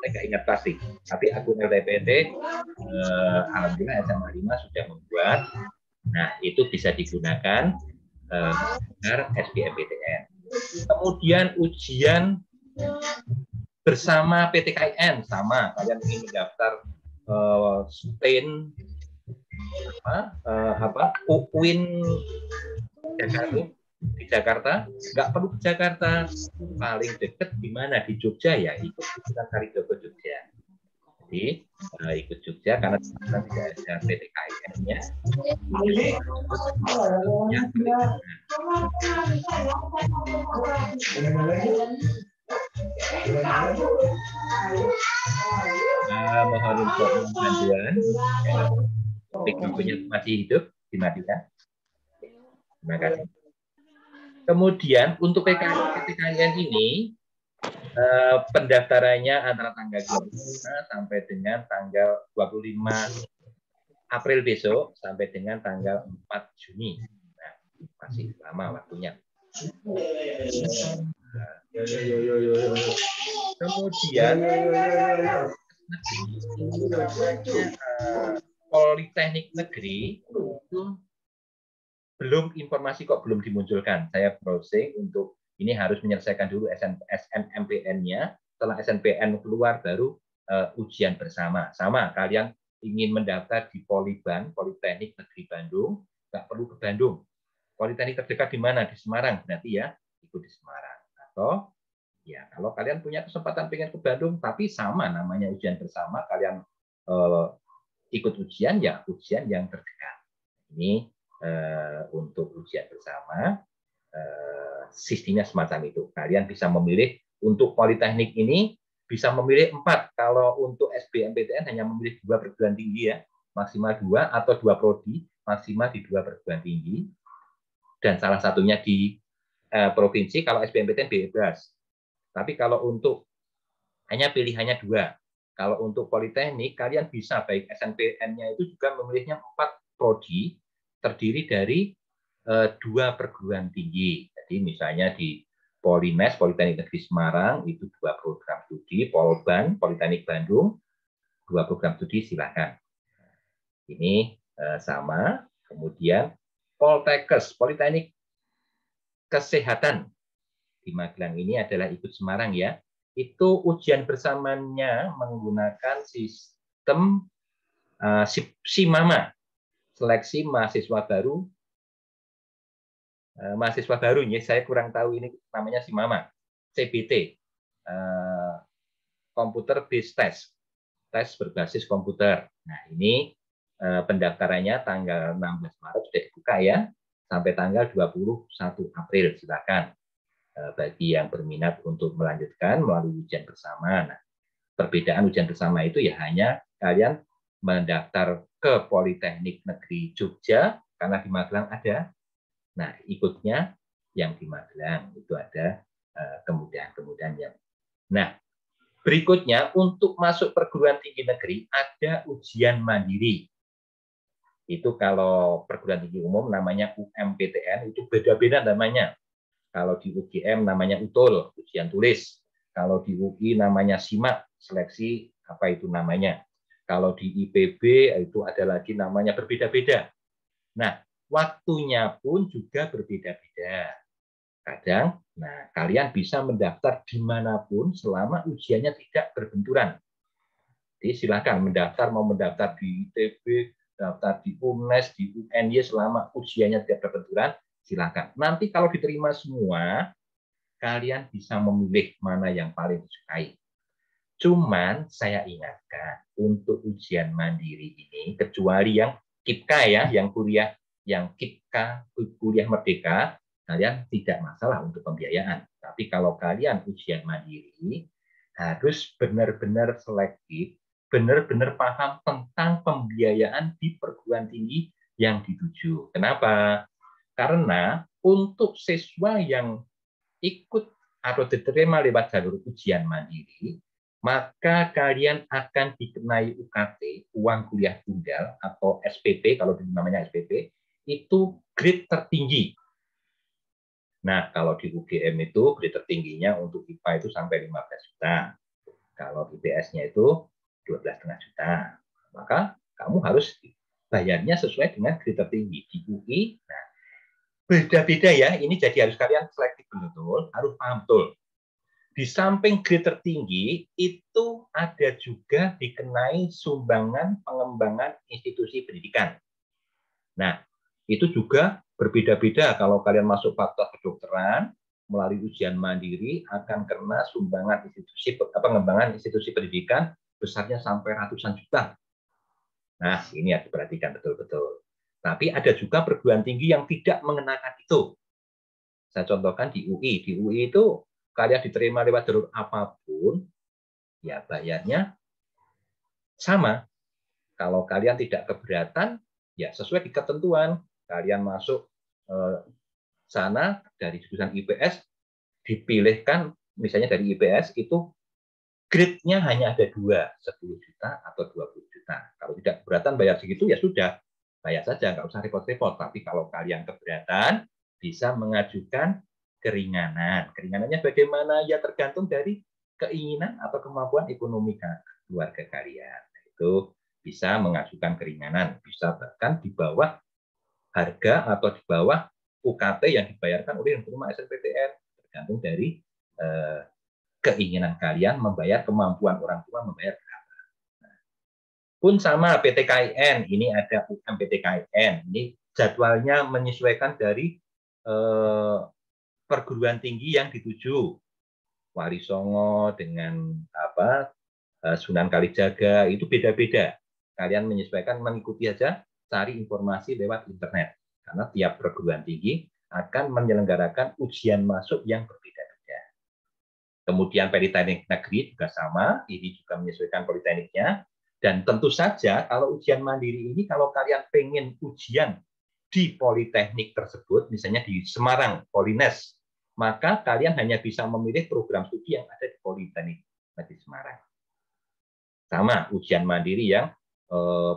nggak ingat pasti. Tapi akun LTMPT alhamdulillah SMA 5 sudah membuat. Nah, itu bisa digunakan dengan SBMPTN. Kemudian ujian bersama PTKIN sama. Kalian ingin mendaftar STAIN UIN di Jakarta, nggak perlu ke Jakarta, paling dekat di mana di Jogja ya, ikut ujian Kalijogo Jogja. Jadi ikut Jogja karena tidak ada PTKIN-nya. Mohon untuk bantuan. Topik masih hidup, dimatikan. Terima kasih. Kemudian untuk PTKIN ini pendaftarannya antara tanggal 25 sampai dengan tanggal 25 April besok sampai dengan tanggal 4 Juni. Nah, masih lama waktunya. Kemudian Politeknik Negeri itu belum informasi kok belum dimunculkan. Saya browsing untuk ini harus menyelesaikan dulu SNMPN-nya. Setelah SNMPN keluar baru ujian bersama. Sama kalian ingin mendaftar di Poliban, Politeknik Negeri Bandung, nggak perlu ke Bandung. Politeknik terdekat di mana? Di Semarang, berarti ya ikut di Semarang. Atau ya kalau kalian punya kesempatan pengen ke Bandung, tapi sama namanya ujian bersama, kalian ikut ujian ya ujian yang terdekat. Ini untuk ujian bersama sistemnya semacam itu. Kalian bisa memilih untuk Politeknik ini bisa memilih 4. Kalau untuk SBMPTN hanya memilih 2 perguruan tinggi ya, maksimal 2 atau 2 prodi, maksimal di 2 perguruan tinggi. Dan salah satunya di provinsi, kalau SBMPTN bebas. Tapi kalau untuk hanya pilihannya 2. Kalau untuk Politeknik, kalian bisa baik SNPN-nya itu juga memilihnya 4 prodi, terdiri dari 2 perguruan tinggi. Jadi misalnya di Polines, Politeknik Negeri Semarang, itu 2 program studi, Polban, Politeknik Bandung, 2 program studi, silakan. Ini sama. Kemudian Poltekkes, Politeknik Kesehatan di Magelang ini adalah ikut Semarang ya. Itu ujian bersamanya menggunakan sistem SIMAMA, seleksi mahasiswa baru. Mahasiswa baru ya, saya kurang tahu ini namanya SIMAMA, CBT, Computer Based Test, tes berbasis komputer. Nah ini pendaftarannya tanggal 16 Maret sudah dibuka ya, sampai tanggal 21 April silakan bagi yang berminat untuk melanjutkan melalui ujian bersama. Nah, perbedaan ujian bersama itu ya hanya kalian mendaftar ke Politeknik Negeri Jogja karena di Magelang ada. Nah, ikutnya yang di Magelang itu ada kemudahan-kemudahannya. Nah, berikutnya untuk masuk perguruan tinggi negeri ada ujian mandiri. Itu kalau perguruan tinggi umum namanya UMPTN, itu beda-beda namanya. Kalau di UGM namanya UTUL, ujian tulis. Kalau di UI namanya SIMAK, seleksi apa itu namanya. Kalau di IPB itu ada lagi namanya berbeda-beda. Nah, waktunya pun juga berbeda-beda. Kadang, nah kalian bisa mendaftar dimanapun selama ujiannya tidak berbenturan. Jadi silakan mendaftar, mau mendaftar di ITB, daftar di UNES, di UNY selama ujiannya tidak berbenturan, silakan. Nanti kalau diterima semua, kalian bisa memilih mana yang paling disukai. Cuman saya ingatkan untuk ujian mandiri ini, kecuali yang KIPKA ya, yang kuliah yang KIPKA, kuliah merdeka, kalian tidak masalah untuk pembiayaan. Tapi kalau kalian ujian mandiri, harus benar-benar selektif, benar-benar paham tentang pembiayaan di perguruan tinggi yang dituju. Kenapa? Karena untuk siswa yang ikut atau diterima lewat jalur ujian mandiri, maka kalian akan dikenai UKT, uang kuliah tunggal, atau SPP, kalau namanya SPP, itu grade tertinggi. Nah, kalau di UGM itu grade tertingginya untuk IPA itu sampai 15 juta. Kalau IPS-nya itu 12,5 juta. Maka kamu harus bayarnya sesuai dengan grade tertinggi. Di UI, nah, beda-beda ya. Ini jadi harus kalian selektif betul, harus paham betul. Di samping grade tertinggi, itu ada juga dikenai sumbangan pengembangan institusi pendidikan. Nah, itu juga berbeda-beda. Kalau kalian masuk fakultas kedokteran, melalui ujian mandiri, akan kena sumbangan institusi pengembangan institusi pendidikan besarnya sampai ratusan juta. Nah, ini harus diperhatikan betul-betul. Tapi ada juga perguruan tinggi yang tidak mengenakan itu. Saya contohkan di UI. Di UI itu kalian diterima lewat jalur apapun, ya bayarnya sama. Kalau kalian tidak keberatan, ya sesuai di ketentuan. Kalian masuk sana dari jurusan IPS dipilihkan, misalnya dari IPS itu grade-nya hanya ada 2, 10 juta atau 20 juta. Kalau tidak keberatan bayar segitu, ya sudah, bayar saja, nggak usah repot-repot. Tapi kalau kalian keberatan, bisa mengajukan keringanan. Keringanannya bagaimana? Ya tergantung dari keinginan atau kemampuan ekonomi keluarga kalian. Itu bisa mengajukan keringanan, bisa bahkan di bawah harga atau di bawah UKT yang dibayarkan oleh rumah SNPTN, tergantung dari keinginan kalian membayar, kemampuan orang tua membayar berapa. Nah, pun sama PTKIN, ini ada UM PTKIN, ini jadwalnya menyesuaikan dari perguruan tinggi yang dituju. Wali Songo dengan Sunan Kalijaga itu beda-beda. Kalian menyesuaikan, mengikuti aja, cari informasi lewat internet. Karena tiap perguruan tinggi akan menyelenggarakan ujian masuk yang berbeda-beda. Kemudian Politeknik Negeri juga sama, ini juga menyesuaikan politekniknya. Dan tentu saja kalau ujian mandiri ini, kalau kalian pengen ujian di politeknik tersebut, misalnya di Semarang, Polines, maka kalian hanya bisa memilih program studi yang ada di Politeknik Negeri Semarang. Sama, ujian mandiri yang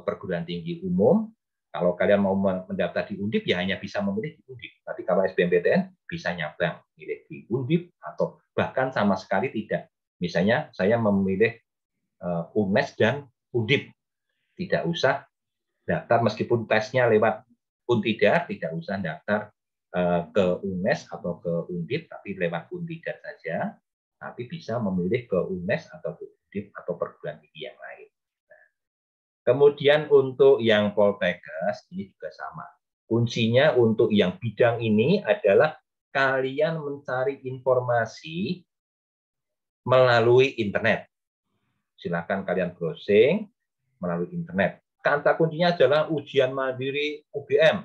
perguruan tinggi umum, kalau kalian mau mendaftar di Undip, ya hanya bisa memilih di Undip. Tapi kalau SBMPTN bisa nyabang, milih di Undip atau bahkan sama sekali tidak. Misalnya saya memilih UNES dan Undip, tidak usah daftar meskipun tesnya lewat Untidar, tidak usah daftar ke UNES atau ke Undip, tapi lewat Untidar saja. Tapi bisa memilih ke UNES atau ke Undip atau perguruan tinggi yang lain. Kemudian untuk yang Poltekkes ini juga sama. Kuncinya untuk yang bidang ini adalah kalian mencari informasi melalui internet. Silakan kalian browsing melalui internet. Kata kuncinya adalah ujian mandiri UGM,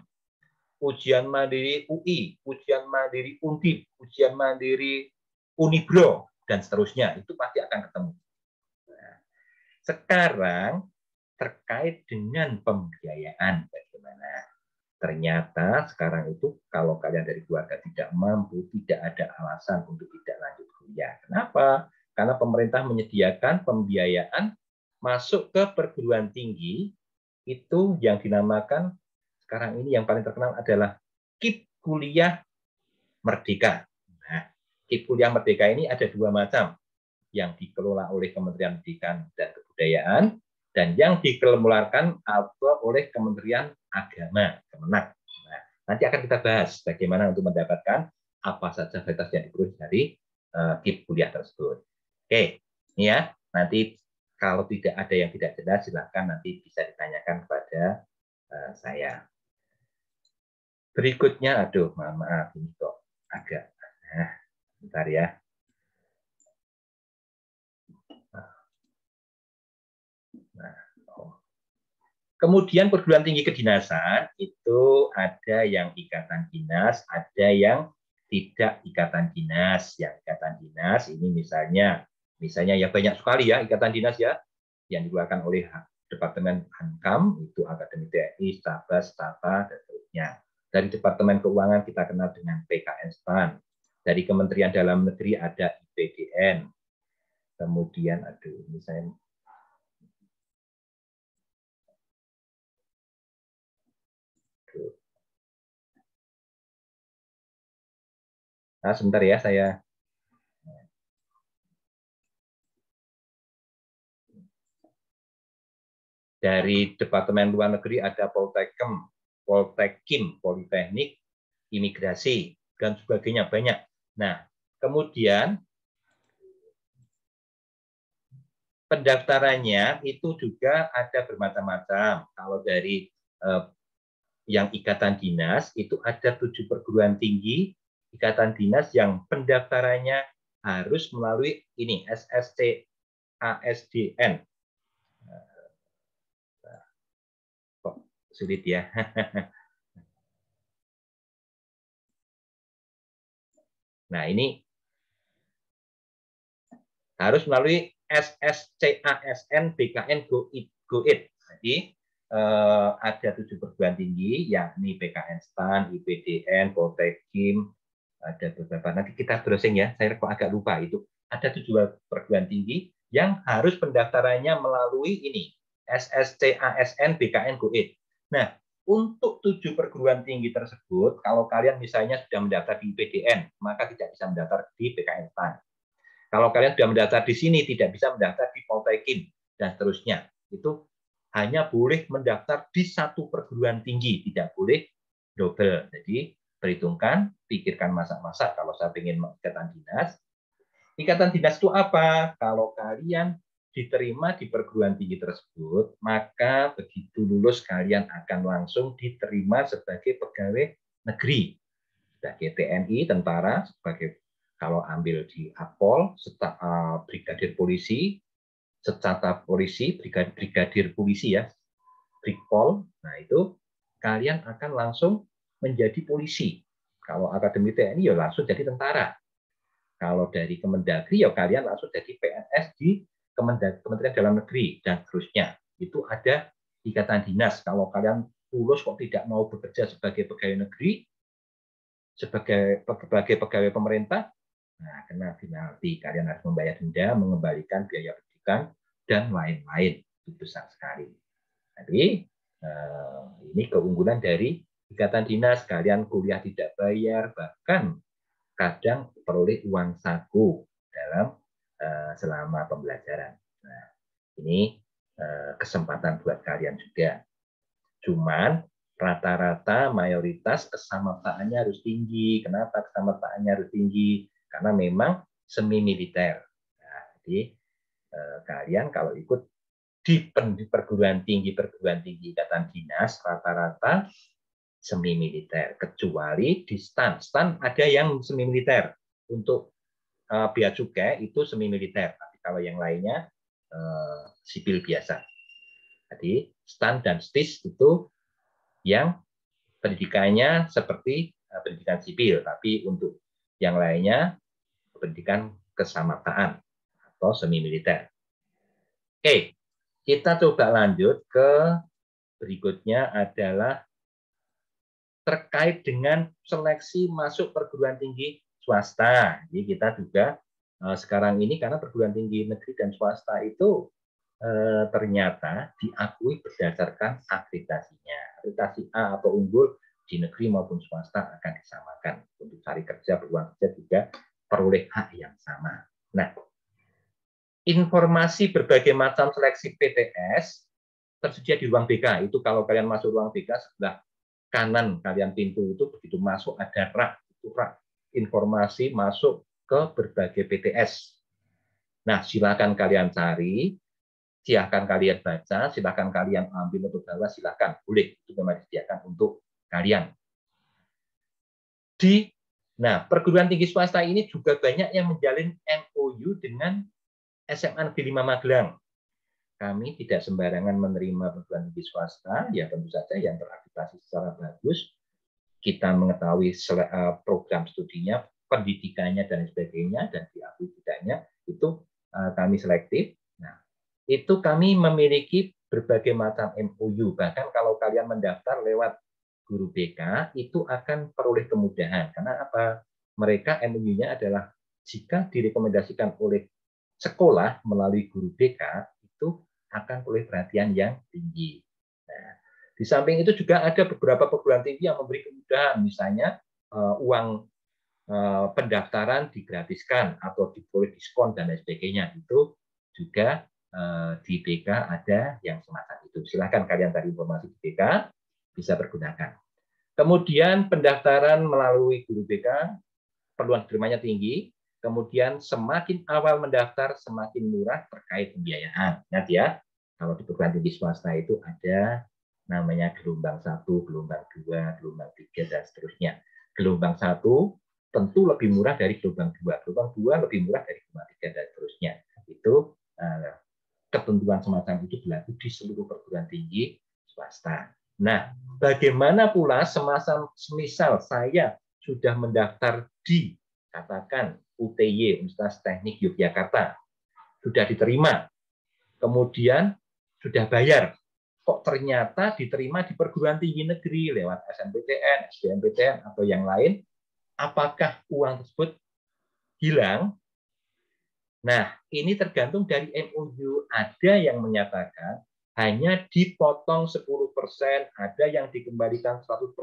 ujian mandiri UI, ujian mandiri Undip, ujian mandiri Unibro, dan seterusnya. Itu pasti akan ketemu. Nah, sekarang terkait dengan pembiayaan bagaimana. Ternyata sekarang itu kalau kalian dari keluarga tidak mampu, tidak ada alasan untuk tidak lanjut kuliah. Kenapa? Karena pemerintah menyediakan pembiayaan masuk ke perguruan tinggi itu yang dinamakan sekarang ini yang paling terkenal adalah KIP Kuliah Merdeka. Nah, KIP Kuliah Merdeka ini ada 2 macam, yang dikelola oleh Kementerian Pendidikan dan Kebudayaan dan yang dikelolakan oleh Kementerian Agama, Kemenak. Nah, nanti akan kita bahas bagaimana untuk mendapatkan apa saja fasilitas yang diperoleh dari KIP kuliah tersebut. Oke, ini ya. Nanti kalau tidak ada yang tidak jelas, silakan nanti bisa ditanyakan kepada saya. Berikutnya, aduh, maaf ini kok agak, bentar ya. Kemudian perguruan tinggi kedinasan itu ada yang ikatan dinas, ada yang tidak ikatan dinas. Yang ikatan dinas ini misalnya ya banyak sekali ya ikatan dinas ya yang dikeluarkan oleh Departemen Hankam, itu Akademi TNI, Stabas, Stata, dan seterusnya. Dari Departemen Keuangan kita kenal dengan PKN SPAN. Dari Kementerian Dalam Negeri ada IPDN. Kemudian misalnya sebentar ya, saya dari Departemen Luar Negeri ada Poltekem, Poltekim, Politeknik, Imigrasi, dan sebagainya, banyak. Nah, kemudian pendaftarannya itu juga ada bermacam-macam. Kalau dari yang ikatan dinas itu ada 7 perguruan tinggi ikatan dinas yang pendaftarannya harus melalui ini SSC ASDN. Kok sulit ya? Nah, ini harus melalui SSCASN BKN GoID. Jadi ada 7 perguruan tinggi, yakni PKN STAN, IPDN, Poltekim, ada beberapa. Nanti kita browsing ya, saya kok agak lupa itu. Ada 7 perguruan tinggi yang harus pendaftarannya melalui ini, SSC, ASN, BKN, GoID. Nah, untuk 7 perguruan tinggi tersebut, kalau kalian misalnya sudah mendaftar di IPDN, maka tidak bisa mendaftar di PKN STAN. Kalau kalian sudah mendaftar di sini, tidak bisa mendaftar di Poltekim, dan seterusnya. Itu hanya boleh mendaftar di 1 perguruan tinggi, tidak boleh double. Jadi, perhitungkan, pikirkan masak-masak kalau saya ingin ikatan dinas. Ikatan dinas itu apa? Kalau kalian diterima di perguruan tinggi tersebut, maka begitu lulus kalian akan langsung diterima sebagai pegawai negeri, sebagai TNI, tentara, sebagai kalau ambil di Akpol, brigadir polisi, secata polisi, brigadir polisi ya, Brigpol. Nah itu kalian akan langsung menjadi polisi. Kalau akademi TNI ya langsung jadi tentara. Kalau dari Kemendagri ya kalian langsung jadi PNS di Kementerian Dalam Negeri dan seterusnya. Itu ada ikatan dinas. Kalau kalian lulus kok tidak mau bekerja sebagai pegawai negeri, sebagai pegawai pemerintah, nah kena penalti. Kalian harus membayar denda, mengembalikan biaya pendidikan dan lain-lain. Itu besar sekali. Jadi ini keunggulan dari ikatan dinas. Kalian kuliah tidak bayar, bahkan kadang peroleh uang saku dalam selama pembelajaran. Nah, ini kesempatan buat kalian juga. Cuman rata-rata mayoritas kesamaptaannya harus tinggi. Kenapa kesamaptaannya harus tinggi? Karena memang semi militer. Nah, jadi kalian kalau ikut di perguruan tinggi ikatan dinas rata-rata semi militer, kecuali di STAN. STAN ada yang semi militer. Untuk bea cukai itu semi militer, tapi kalau yang lainnya sipil biasa. Jadi STAN dan STIS itu yang pendidikannya seperti pendidikan sipil, tapi untuk yang lainnya pendidikan kesamaptaan atau semi militer. Oke, kita coba lanjut ke berikutnya adalah terkait dengan seleksi masuk perguruan tinggi swasta. Jadi kita juga sekarang ini karena perguruan tinggi negeri dan swasta itu ternyata diakui berdasarkan akreditasinya. Akreditasi A atau unggul di negeri maupun swasta akan disamakan. Untuk cari kerja, peluang kerja juga peroleh hak yang sama. Nah, informasi berbagai macam seleksi PTS tersedia di ruang BK. Itu kalau kalian masuk ruang BK sebelah kanan kalian pintu itu begitu masuk ada rak informasi masuk ke berbagai PTS. Nah, silakan kalian cari, silakan kalian baca, silakan kalian ambil untuk bawa, silakan boleh itu memang disediakan untuk kalian. Nah, perguruan tinggi swasta ini juga banyak yang menjalin MOU dengan SMA Negeri 5 Magelang. Kami tidak sembarangan menerima perguruan tinggi swasta, ya tentu saja yang terakreditasi secara bagus, kita mengetahui program studinya, pendidikannya dan sebagainya, dan diakui tidaknya, itu kami selektif. Nah, itu kami memiliki berbagai macam MOU. Bahkan kalau kalian mendaftar lewat guru BK, itu akan peroleh kemudahan. Karena apa? Mereka MOU-nya adalah jika direkomendasikan oleh sekolah melalui guru BK, itu akan peroleh perhatian yang tinggi. Nah, di samping itu juga ada beberapa perguruan tinggi yang memberi kemudahan, misalnya uang pendaftaran digratiskan atau diboleh diskon dan lain sebagainya. Itu juga di BK ada yang semacam itu. Silakan kalian cari informasi di BK, bisa bergunakan. Kemudian pendaftaran melalui guru BK, peluang diterimanya tinggi. Kemudian semakin awal mendaftar, semakin murah terkait pembiayaan. Ingat ya, kalau di perguruan tinggi swasta itu ada namanya gelombang 1, gelombang 2, gelombang 3, dan seterusnya. Gelombang 1 tentu lebih murah dari gelombang 2. Gelombang 2 lebih murah dari gelombang 3, dan seterusnya. Itu ketentuan semacam itu berlaku di seluruh perguruan tinggi swasta. Nah, bagaimana pula semisal saya sudah mendaftar di, katakan, UTY, Universitas Teknik Yogyakarta, sudah diterima, kemudian sudah bayar, kok ternyata diterima di perguruan tinggi negeri lewat SNPTN, SBMPTN, atau yang lain, apakah uang tersebut hilang? Nah, ini tergantung dari MOU. Ada yang menyatakan hanya dipotong 10%, ada yang dikembalikan 100%,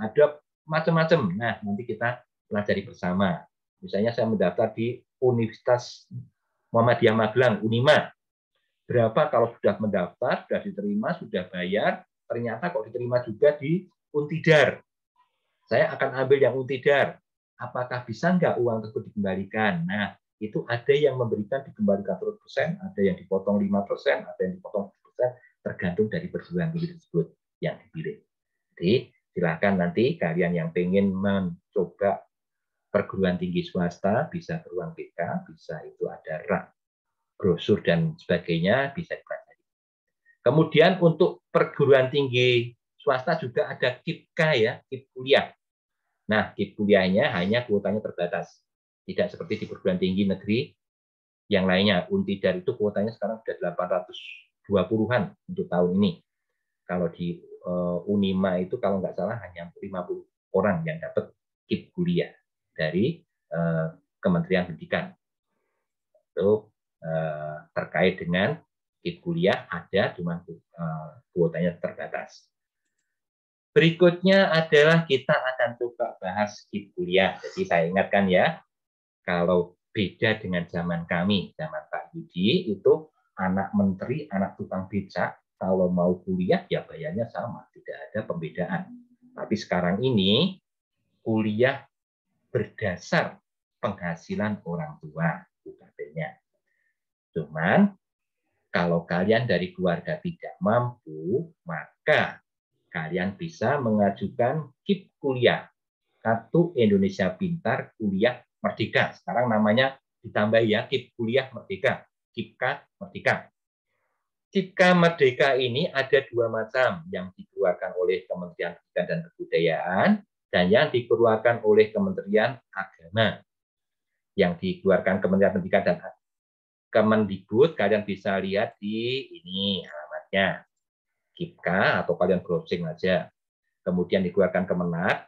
ada macam-macam. Nah, nanti kita pelajari bersama. Misalnya saya mendaftar di Universitas Muhammadiyah Magelang, UNIMA. Berapa kalau sudah mendaftar, sudah diterima, sudah bayar, ternyata kok diterima juga di Untidar. Saya akan ambil yang Untidar. Apakah bisa nggak uang tersebut dikembalikan? Nah, itu ada yang memberikan dikembalikan 100%, ada yang dipotong 5%, ada yang dipotong 10%, tergantung dari perguruan tinggi tersebut yang dipilih. Jadi, silakan nanti kalian yang pengen mencoba perguruan tinggi swasta, bisa ke ruang BK, bisa itu ada rak, brosur dan sebagainya, bisa dipelajari. Kemudian untuk perguruan tinggi swasta juga ada KIPK ya, KIP kuliah. Nah, KIP kuliahnya hanya kuotanya terbatas. Tidak seperti di perguruan tinggi negeri yang lainnya. Untidar itu kuotanya sekarang sudah 820-an untuk tahun ini. Kalau di Unima itu kalau nggak salah hanya 50 orang yang dapat KIP kuliah dari Kementerian Pendidikan. Itu terkait dengan KIP kuliah ada, cuma kuotanya terbatas. Berikutnya adalah kita akan coba bahas KIP kuliah. Jadi saya ingatkan ya, kalau beda dengan zaman kami, zaman Pak Yudi, itu anak menteri, anak tukang becak, kalau mau kuliah ya bayarnya sama, tidak ada pembedaan. Tapi sekarang ini kuliah berdasar penghasilan orang tua, UKT-nya. Cuman kalau kalian dari keluarga tidak mampu, maka kalian bisa mengajukan KIP kuliah, Kartu Indonesia Pintar Kuliah Merdeka. Sekarang namanya ditambah ya, KIP Kuliah Merdeka, KIPK Merdeka. KIPK Merdeka ini ada dua macam, yang dikeluarkan oleh Kementerian Pendidikan dan Kebudayaan dan yang dikeluarkan oleh Kementerian Agama. Yang dikeluarkan Kementerian Pendidikan dan Kemendikbud, kalian bisa lihat di ini alamatnya. KIPK atau kalian browsing aja. Kemudian dikeluarkan Kemenak.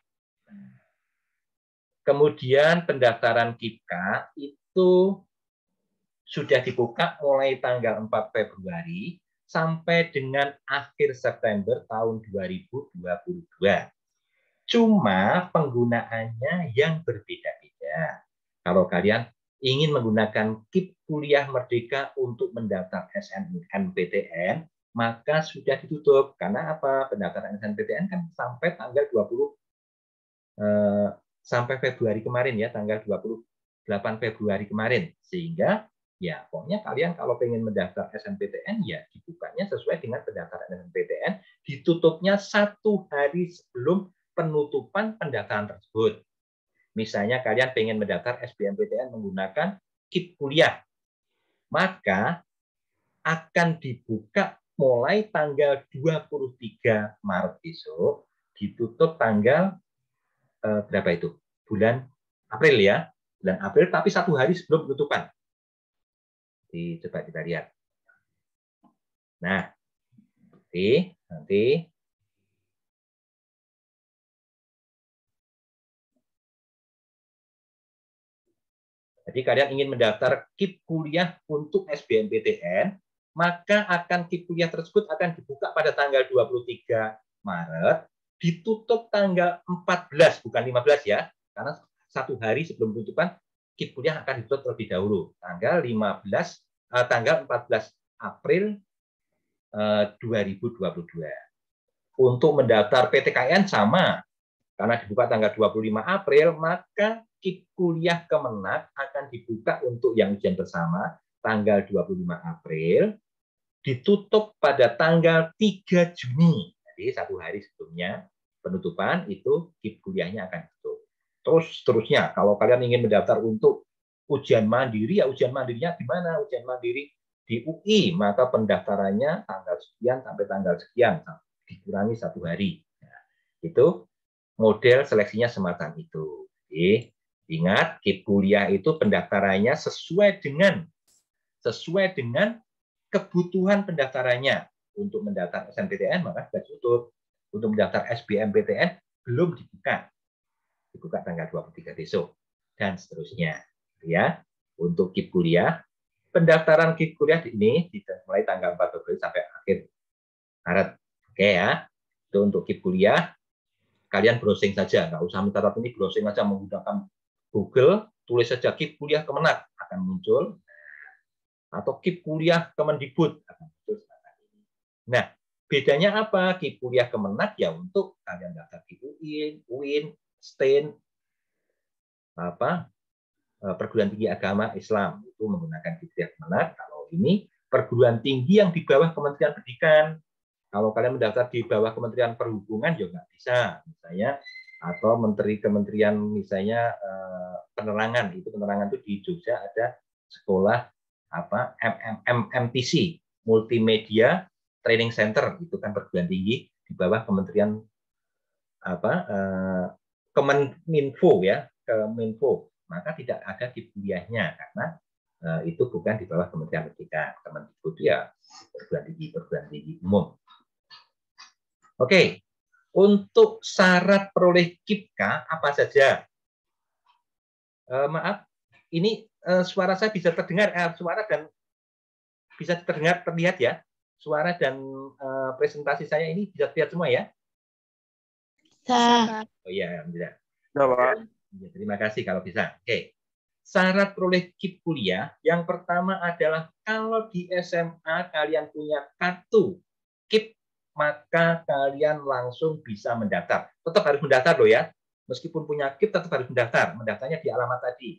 Kemudian pendaftaran KIPK itu sudah dibuka mulai tanggal 4 Februari sampai dengan akhir September tahun 2022. Cuma penggunaannya yang berbeda-beda. Kalau kalian ingin menggunakan KIP Kuliah Merdeka untuk mendaftar SNMPTN, maka sudah ditutup. Karena apa? Pendaftaran SNMPTN kan sampai tanggal 20 sampai Februari kemarin ya, tanggal 28 Februari kemarin. Sehingga ya pokoknya kalian kalau pengen mendaftar SNMPTN ya dibukanya sesuai dengan pendaftaran SNMPTN, ditutupnya 1 hari sebelum penutupan pendaftaran tersebut. Misalnya kalian pengen mendaftar SBMPTN menggunakan KIP kuliah, maka akan dibuka mulai tanggal 23 Maret besok, ditutup tanggal berapa itu? Bulan April ya, bulan April, tapi 1 hari sebelum penutupan. Coba kita lihat. Nah, nanti jadi kalian ingin mendaftar KIP kuliah untuk SBMPTN, maka KIP kuliah tersebut akan dibuka pada tanggal 23 Maret, ditutup tanggal 14, bukan 15 ya, karena 1 hari sebelum penutupan KIP kuliah akan ditutup terlebih dahulu, tanggal 14 April 2022. Untuk mendaftar PTKN sama, karena dibuka tanggal 25 April, maka KIP kuliah Kemenak akan dibuka untuk yang ujian bersama tanggal 25 April, ditutup pada tanggal 3 Juni. Jadi 1 hari sebelumnya penutupan itu KIP kuliahnya akan tutup. Terus seterusnya, kalau kalian ingin mendaftar untuk ujian mandiri, ya ujian mandirinya di mana? Ujian mandiri di UI, maka pendaftarannya tanggal sekian sampai tanggal sekian, dikurangi 1 hari. Nah, itu model seleksinya semacam itu. Jadi, ingat, KIP kuliah itu pendaftarannya sesuai dengan kebutuhan pendaftarannya. untuk mendaftar SNMPTN maka sudah tutup. Untuk mendaftar SBMPTN belum dibuka. Dibuka tanggal 23 besok dan seterusnya. Ya. Untuk KIP kuliah, pendaftaran KIP kuliah ini mulai tanggal 4 Februari sampai akhir Maret. Oke ya. Itu untuk KIP kuliah. Kalian browsing saja, nggak usah minta ini, browsing saja menggunakan Google, tulis saja KIP kuliah Kemenak akan muncul, atau KIP kuliah Kemendikbud akan muncul. Nah, bedanya apa? KIP kuliah Kemenak ya untuk kalian daftar di UIN, STAIN, perguruan tinggi agama Islam itu menggunakan KIP kuliah Kemenak. Kalau ini perguruan tinggi yang di bawah Kementerian Pendidikan. Kalau kalian mendaftar di bawah Kementerian Perhubungan juga nggak bisa, misalnya, atau kementerian misalnya penerangan, itu penerangan itu di Jogja ada sekolah MTC, Multimedia Training Center, itu kan perguruan tinggi di bawah Kementerian Kemenfo ya, Kemenfo, maka tidak ada di kuliahnya karena itu bukan di bawah Kementerian Pendidikan. Kemendikbud ya perguruan tinggi umum. Oke, untuk syarat peroleh KIPK apa saja? Maaf, ini suara saya bisa terdengar, suara dan bisa terlihat ya? Suara dan presentasi saya ini bisa terlihat semua ya? Bisa. Oh iya, alhamdulillah. Ya, terima kasih kalau bisa. Oke, syarat peroleh KIP kuliah yang pertama adalah kalau di SMA kalian punya kartu KIP, maka kalian langsung bisa mendaftar. Tetap harus mendaftar loh ya. Meskipun punya KIP tetap harus mendaftar. Mendaftarnya di alamat tadi.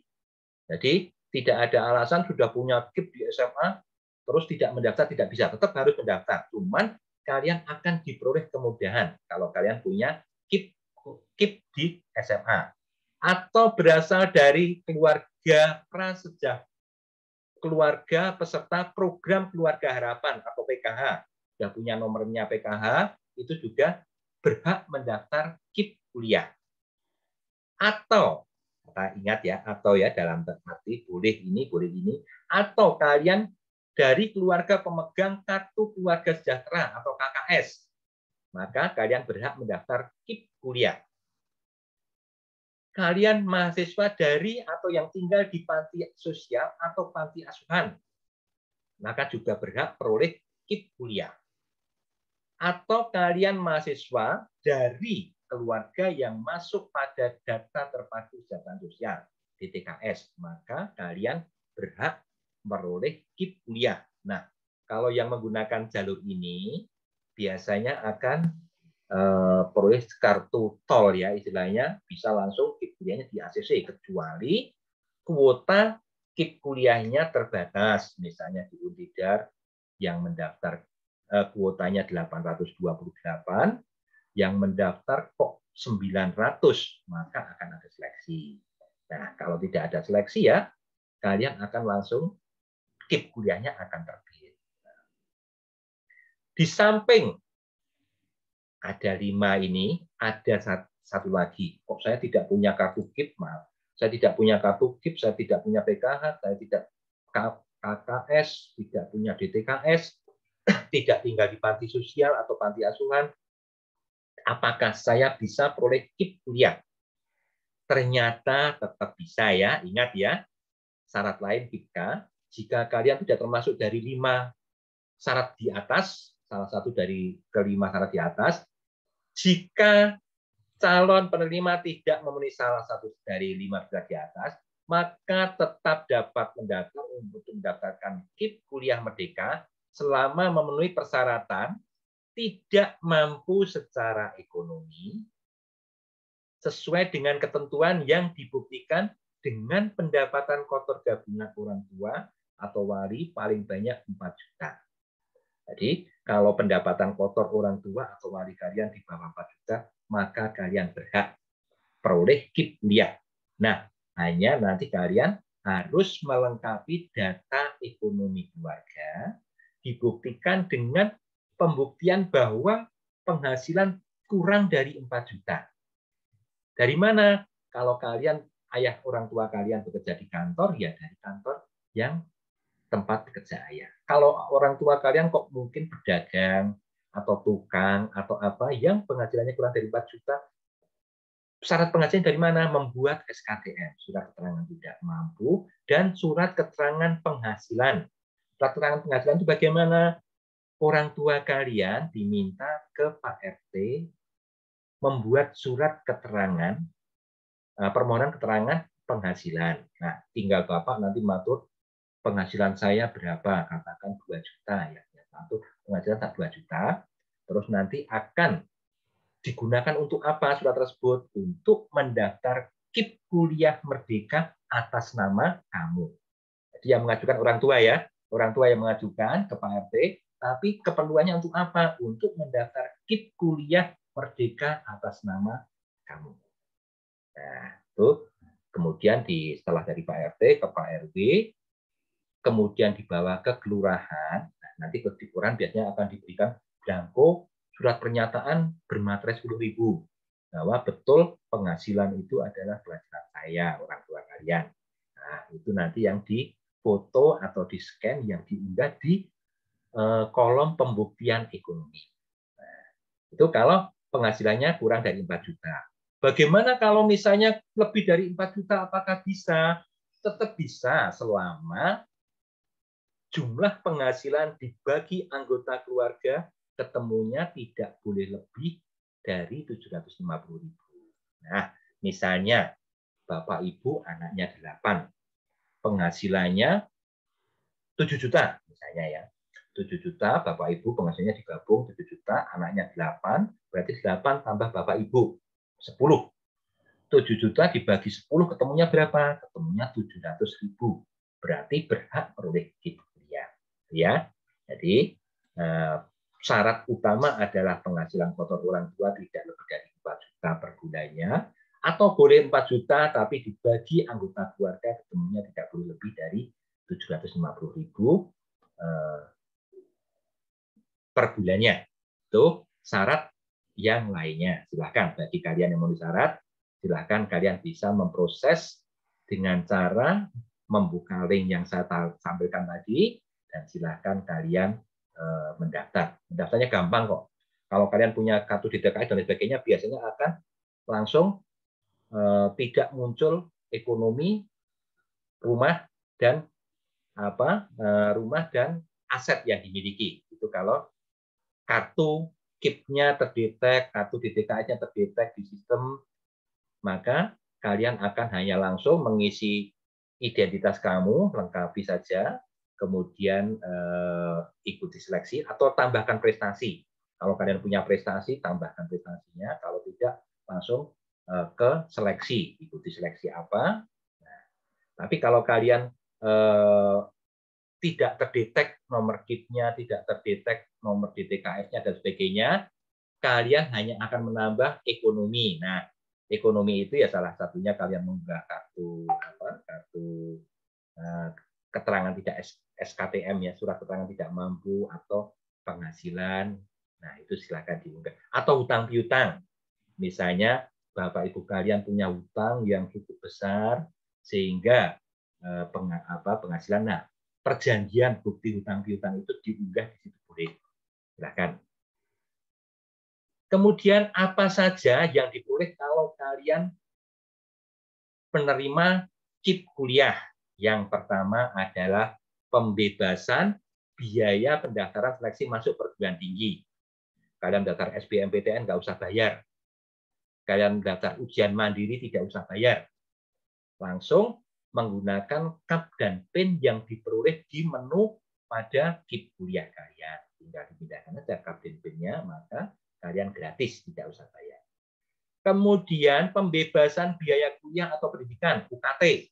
Jadi tidak ada alasan sudah punya KIP di SMA terus tidak mendaftar, tidak bisa. Tetap harus mendaftar. Cuman kalian akan diperoleh kemudahan kalau kalian punya KIP di SMA atau berasal dari keluarga prasejahtera, keluarga peserta program Keluarga Harapan atau PKH. Sudah punya nomornya PKH, itu juga berhak mendaftar KIP kuliah. Atau, kita ingat ya, atau ya dalam arti boleh ini, atau kalian dari keluarga pemegang Kartu Keluarga Sejahtera atau KKS, maka kalian berhak mendaftar KIP kuliah. Kalian mahasiswa dari atau yang tinggal di panti sosial atau panti asuhan, maka juga berhak peroleh KIP kuliah. Atau kalian mahasiswa dari keluarga yang masuk pada data terpadu kesejahteraan sosial DTKS, maka kalian berhak meroleh KIP kuliah. Nah, kalau yang menggunakan jalur ini biasanya akan peroleh kartu tol ya istilahnya, bisa langsung KIP kuliahnya di ACC, kecuali kuota KIP kuliahnya terbatas, misalnya di Untidar yang mendaftar kuotanya 828, yang mendaftar kok 900, maka akan ada seleksi. Nah, kalau tidak ada seleksi ya, kalian akan langsung KIP kuliahnya akan terbit. Di samping ada 5 ini, ada satu lagi. Kok saya tidak punya kartu KIP, maaf. Saya tidak punya kartu KIP, saya tidak punya PKH, saya tidak KKS, tidak punya DTKS, tidak tinggal di panti sosial atau panti asuhan, apakah saya bisa peroleh KIP kuliah? Ternyata tetap bisa ya, ingat ya, syarat lain KIPK, jika kalian tidak termasuk dari 5 syarat di atas, salah satu dari kelima syarat di atas, jika calon penerima tidak memenuhi salah satu dari 5 syarat di atas, maka tetap dapat mendaftar untuk mendaftarkan KIP kuliah merdeka selama memenuhi persyaratan tidak mampu secara ekonomi sesuai dengan ketentuan yang dibuktikan dengan pendapatan kotor gabungan orang tua atau wali paling banyak 4 juta. Jadi kalau pendapatan kotor orang tua atau wali kalian di bawah 4 juta, maka kalian berhak peroleh KIP kuliah. Nah, hanya nanti kalian harus melengkapi data ekonomi keluarga, dibuktikan dengan pembuktian bahwa penghasilan kurang dari 4 juta. Dari mana? Kalau kalian, ayah orang tua kalian bekerja di kantor, ya dari kantor yang tempat kerja ayah. Kalau orang tua kalian kok mungkin berdagang atau tukang atau apa yang penghasilannya kurang dari 4 juta, syarat pengajian dari mana? Membuat SKTM, surat keterangan tidak mampu, dan surat keterangan penghasilan. Surat keterangan penghasilan itu bagaimana? Orang tua kalian diminta ke Pak RT membuat surat keterangan, permohonan keterangan penghasilan. Nah, tinggal Bapak nanti matur penghasilan saya berapa, katakan 2 juta ya. Matur penghasilan tak 2 juta, terus nanti akan digunakan untuk apa surat tersebut? Untuk mendaftar KIP Kuliah Merdeka atas nama kamu. Jadi yang mengajukan orang tua ya, orang tua yang mengajukan ke Pak RT, tapi keperluannya untuk apa? Untuk mendaftar KIP Kuliah Merdeka atas nama kamu. Nah, itu kemudian setelah dari Pak RT ke Pak RW, kemudian dibawa ke kelurahan. Nah, nanti ke kelurahan biasanya akan diberikan blanko surat pernyataan bermaterai 10.000 bahwa betul penghasilan itu adalah penghasilan saya, orang tua kalian. Nah, itu nanti yang difoto atau di-scan, yang diunggah di kolom pembuktian ekonomi. Nah, itu kalau penghasilannya kurang dari 4 juta. Bagaimana kalau misalnya lebih dari 4 juta, apakah bisa? Tetap bisa selama jumlah penghasilan dibagi anggota keluarga ketemunya tidak boleh lebih dari 750.000. Nah, misalnya Bapak Ibu anaknya 8, penghasilannya 7 juta misalnya ya. 7 juta Bapak Ibu penghasilannya digabung 7 juta, anaknya 8, berarti 8 tambah Bapak Ibu 10. 7 juta dibagi 10 ketemunya berapa? Ketemunya 700.000. Berarti berhak peroleh KIP kuliah. Ya. Jadi syarat utama adalah penghasilan kotor orang tua tidak lebih dari 4 juta per bulannya, atau boleh 4 juta tapi dibagi anggota keluarga ketemunya tidak boleh lebih dari 750.000 per bulannya. Itu syarat yang lainnya. Silahkan bagi kalian yang mau syarat, silahkan kalian bisa memproses dengan cara membuka link yang saya sampaikan tadi, dan silahkan kalian mendaftar. Mendaftarnya gampang kok. Kalau kalian punya kartu DKI dan sebagainya, biasanya akan langsung tidak muncul ekonomi rumah dan aset yang dimiliki. Itu kalau kartu KIP-nya terdetek, kartu DKI-nya terdetek di sistem, maka kalian akan hanya langsung mengisi identitas kamu, lengkapi saja, kemudian ikuti seleksi atau tambahkan prestasi. Kalau kalian punya prestasi, tambahkan prestasinya. Kalau tidak, langsung ke seleksi. Ikuti seleksi apa. Nah, tapi kalau kalian tidak terdetek nomor KIP-nya, tidak terdetek nomor DTKS-nya, dan sebagainya, kalian hanya akan menambah ekonomi. Nah, ekonomi itu ya salah satunya kalian mengunggah kartu keterangan tidak SKTM ya, surat keterangan tidak mampu atau penghasilan. Nah, itu silakan diunggah. Atau hutang piutang. Misalnya Bapak Ibu kalian punya hutang yang cukup besar sehingga penghasilan. Nah, perjanjian bukti hutang piutang itu diunggah di situ boleh. Silakan. Kemudian apa saja yang diperoleh kalau kalian penerima KIP kuliah? Yang pertama adalah pembebasan biaya pendaftaran seleksi masuk perguruan tinggi. Kalian daftar SBMPTN nggak usah bayar. Kalian daftar ujian mandiri tidak usah bayar. Langsung menggunakan KAP dan PIN yang diperoleh di menu pada KIP kuliah kalian. Tinggal dipindahkan saja KAP dan PIN-nya, maka kalian gratis, tidak usah bayar. Kemudian pembebasan biaya kuliah atau pendidikan, UKT.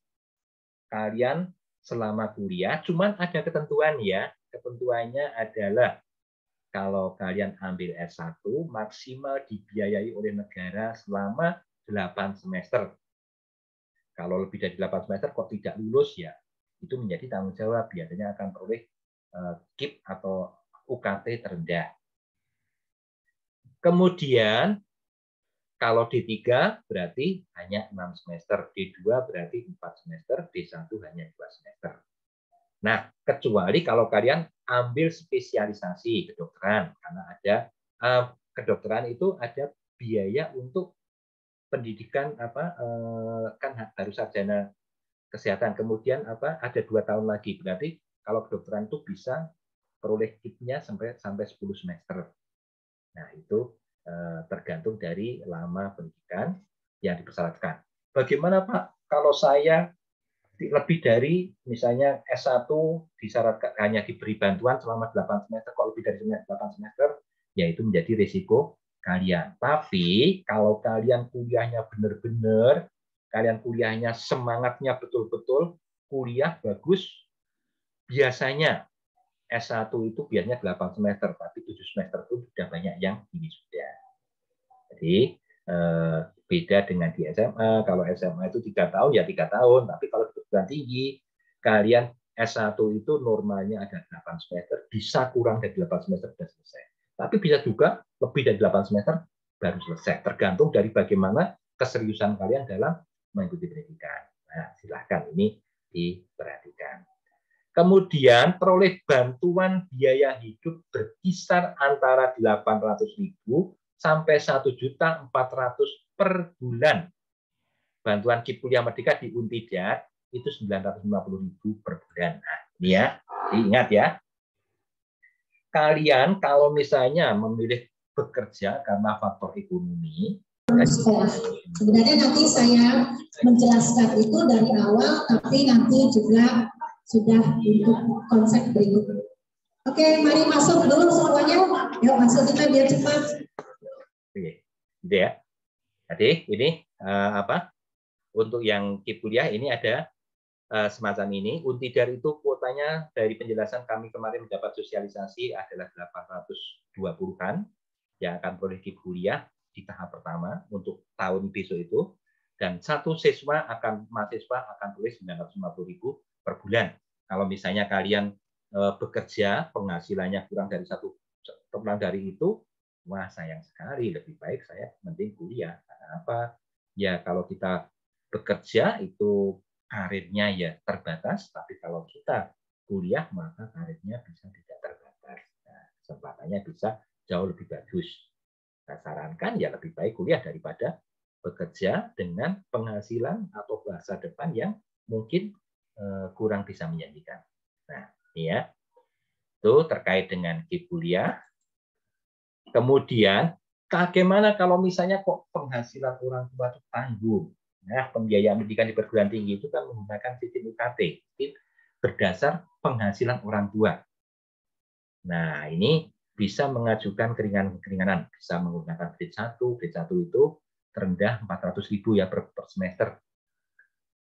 Kalian selama kuliah, cuman ada ketentuan ya. Ketentuannya adalah kalau kalian ambil S1, maksimal dibiayai oleh negara selama 8 semester. Kalau lebih dari 8 semester kok tidak lulus ya, itu menjadi tanggung jawab. Biasanya akan peroleh KIP atau UKT terendah. Kemudian kalau D3 berarti hanya 6 semester, D2 berarti 4 semester, D1 hanya 2 semester. Nah, kecuali kalau kalian ambil spesialisasi kedokteran, karena ada kedokteran itu ada biaya untuk pendidikan kan harus sarjana kesehatan, kemudian ada 2 tahun lagi, berarti kalau kedokteran itu bisa peroleh KIP-nya sampai 10 semester. Nah, itu tergantung dari lama pendidikan yang dipersyaratkan. Bagaimana Pak kalau saya lebih dari misalnya S1 disyaratkan hanya diberi bantuan selama 8 semester, kalau lebih dari 8 semester, yaitu menjadi risiko kalian. Tapi kalau kalian kuliahnya benar-benar, kalian kuliahnya semangatnya betul-betul, kuliah bagus, biasanya S1 itu biasanya 8 semester, tapi 7 semester itu sudah banyak yang wisuda. Jadi beda dengan di SMA. Kalau SMA itu 3 tahun, ya 3 tahun. Tapi kalau perguruan tinggi, kalian S1 itu normalnya ada 8 semester, bisa kurang dari 8 semester sudah selesai. Tapi bisa juga lebih dari 8 semester baru selesai. Tergantung dari bagaimana keseriusan kalian dalam mengikuti pendidikan. Nah, silahkan ini diperhatikan. Kemudian peroleh bantuan biaya hidup berkisar antara 800.000 sampai 1.400.000 per bulan. Bantuan KIP Kuliah Merdeka di Untidar itu 950.000 per bulan. Nah, ini ya, diingat ya. Kalian kalau misalnya memilih bekerja karena faktor ekonomi, sebenarnya nanti saya menjelaskan itu dari awal, tapi nanti juga sudah untuk konsep berikut. Oke, mari masuk dulu semuanya. Yuk masuk kita biar cepat. Oke, gitu ya. Jadi ini untuk yang KIP kuliah ini ada semacam ini. Untidar itu kuotanya dari penjelasan kami kemarin mendapat sosialisasi adalah 820-an yang akan peroleh KIP kuliah di tahap pertama untuk tahun besok itu, dan satu mahasiswa akan peroleh 950.000 per bulan. Kalau misalnya kalian bekerja penghasilannya kurang dari itu, wah sayang sekali, lebih baik saya mending kuliah. Karena apa? Ya kalau kita bekerja itu karirnya ya terbatas, tapi kalau kita kuliah maka karirnya bisa tidak terbatas. Nah, kesempatannya bisa jauh lebih bagus. Saya sarankan ya lebih baik kuliah daripada bekerja dengan penghasilan atau masa depan yang mungkin kurang bisa menjanjikan. Nah, ini ya. Itu terkait dengan KIP kuliah. Kemudian, bagaimana kalau misalnya kok penghasilan orang tua itu tanggung? Nah, pembiayaan pendidikan di perguruan tinggi itu kan menggunakan sistem UKT, berdasar penghasilan orang tua. Nah, ini bisa mengajukan keringanan, bisa menggunakan grade 1. Grade 1 itu terendah 400.000 ya per semester.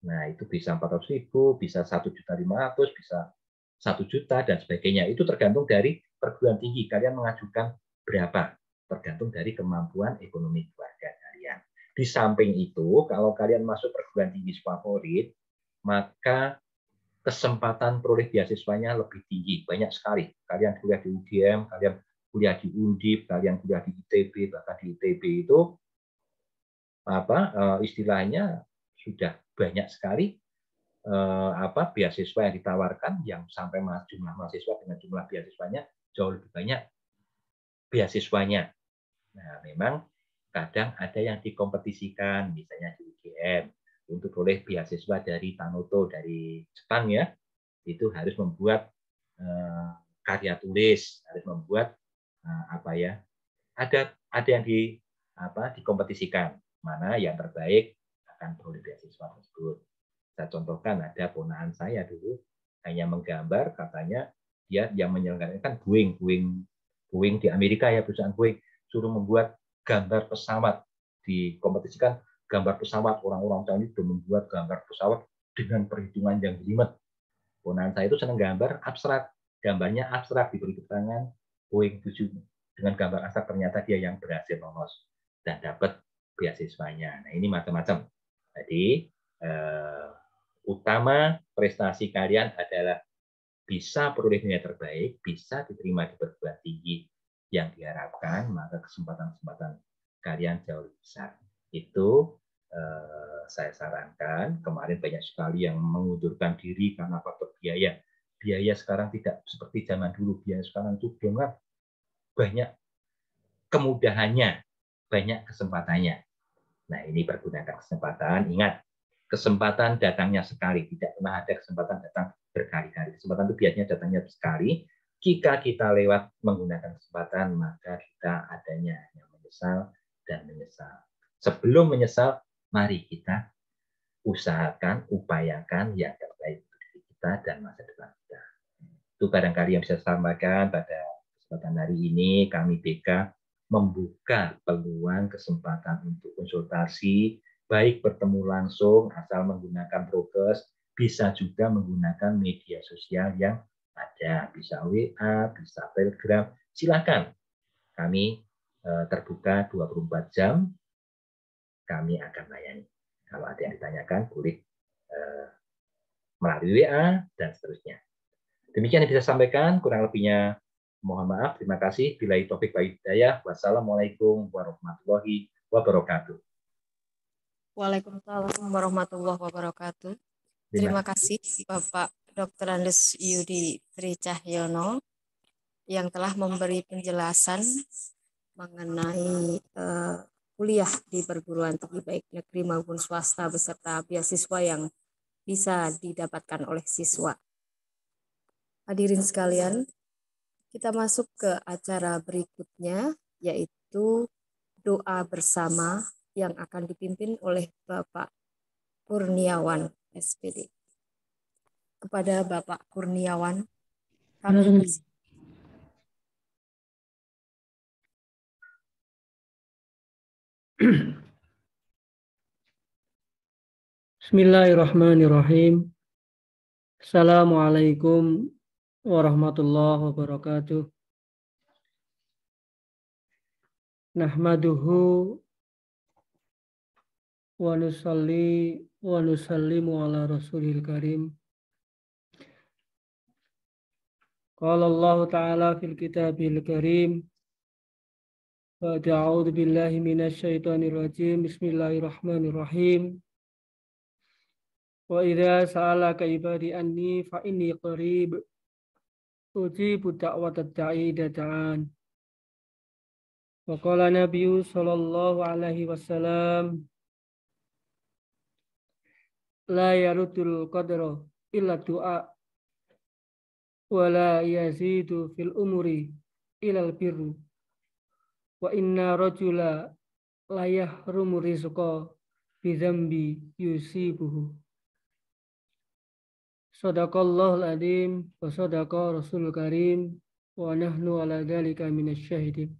Nah, itu bisa 400.000, bisa 1.500.000, bisa 1 juta, dan sebagainya. Itu tergantung dari perguruan tinggi. Kalian mengajukan berapa? Tergantung dari kemampuan ekonomi keluarga kalian. Di samping itu, kalau kalian masuk perguruan tinggi favorit, maka kesempatan peroleh beasiswanya lebih tinggi. Banyak sekali. Kalian kuliah di UGM, kalian kuliah di Undip, kalian kuliah di ITB, bahkan di ITB itu istilahnya sudah banyak sekali beasiswa yang ditawarkan, yang sampai jumlah mahasiswa dengan jumlah beasiswanya jauh lebih banyak beasiswanya. Nah, memang kadang ada yang dikompetisikan, misalnya di UGM untuk boleh beasiswa dari Tanoto, dari Jepang ya, itu harus membuat karya tulis, harus membuat ada yang dikompetisikan, mana yang terbaik akan peroleh beasiswa tersebut. Saya contohkan, ada ponakan saya dulu hanya menggambar, katanya dia yang menyelenggarakan Boeing di Amerika ya, perusahaan Boeing, suruh membuat gambar pesawat, dikompetisikan gambar pesawat, orang-orang Chinese sudah membuat gambar pesawat dengan perhitungan yang jelimet. Ponakan saya itu senang gambar abstrak, gambarnya abstrak, diberi keterangan Boeing 7 dengan gambar abstrak, ternyata dia yang berhasil lolos dan dapat beasiswanya. Nah, ini macam-macam. Jadi utama prestasi kalian adalah bisa peroleh nilai terbaik, bisa diterima di perguruan tinggi yang diharapkan, maka kesempatan-kesempatan kalian jauh lebih besar. Itu saya sarankan. Kemarin banyak sekali yang mengundurkan diri karena faktor biaya. biaya sekarang tidak seperti zaman dulu. Biaya sekarang itu banyak kemudahannya, banyak kesempatannya. Nah, ini pergunakan kesempatan. Ingat, kesempatan datangnya sekali, tidak pernah ada kesempatan datang berkali-kali. Kesempatan itu biasanya datangnya sekali. Jika kita lewat menggunakan kesempatan, maka kita adanya yang menyesal dan menyesal. Sebelum menyesal, mari kita usahakan, upayakan yang terbaik untuk diri kita dan masa depan kita. Itu barangkali yang bisa saya sampaikan pada kesempatan hari ini. Kami BK membuka peluang kesempatan untuk konsultasi, baik bertemu langsung asal menggunakan prokes, bisa juga menggunakan media sosial yang ada, bisa WA, bisa Telegram, silakan. Kami terbuka 24 jam, kami akan layani. Kalau ada yang ditanyakan, boleh melalui WA dan seterusnya. Demikian yang bisa sampaikan, kurang lebihnya mohon maaf. Terima kasih. Billahi taufik wal hidayah. Wassalamualaikum warahmatullahi wabarakatuh. Waalaikumsalam warahmatullahi wabarakatuh. Terima kasih Bapak Dr. Andes Yudi Tricahyono yang telah memberi penjelasan mengenai kuliah di perguruan tinggi baik negeri maupun swasta beserta beasiswa yang bisa didapatkan oleh siswa. Hadirin sekalian, kita masuk ke acara berikutnya, yaitu doa bersama yang akan dipimpin oleh Bapak Kurniawan SPD. Kepada Bapak Kurniawan, kami Bismillahirrahmanirrahim. Assalamualaikum warahmatullahi wabarakatuh. Nahmaduhu wa nusalli wa nusallimu ala rasulil karim. Qala Allah Ta'ala fil kitabil karim. Wa a'udzu billahi minasy syaithanir rajim. Bismillahirrahmanirrahim. Wa idza sa'alaka ibadi anni fa inni qarib ujibu da'watad da'i idza da'an. Wa qala nabiyyu sallallahu alaihi wasallam la yarudul qadra illa du'a wa la yazidu fil umuri ilal birru wa inna rajula la yahrumu rizqa bi dzambi yusibuhu. Shadaqallahul adzim wa shadaqa rasulul karim wa nahnu ala dzalika minasyahidin.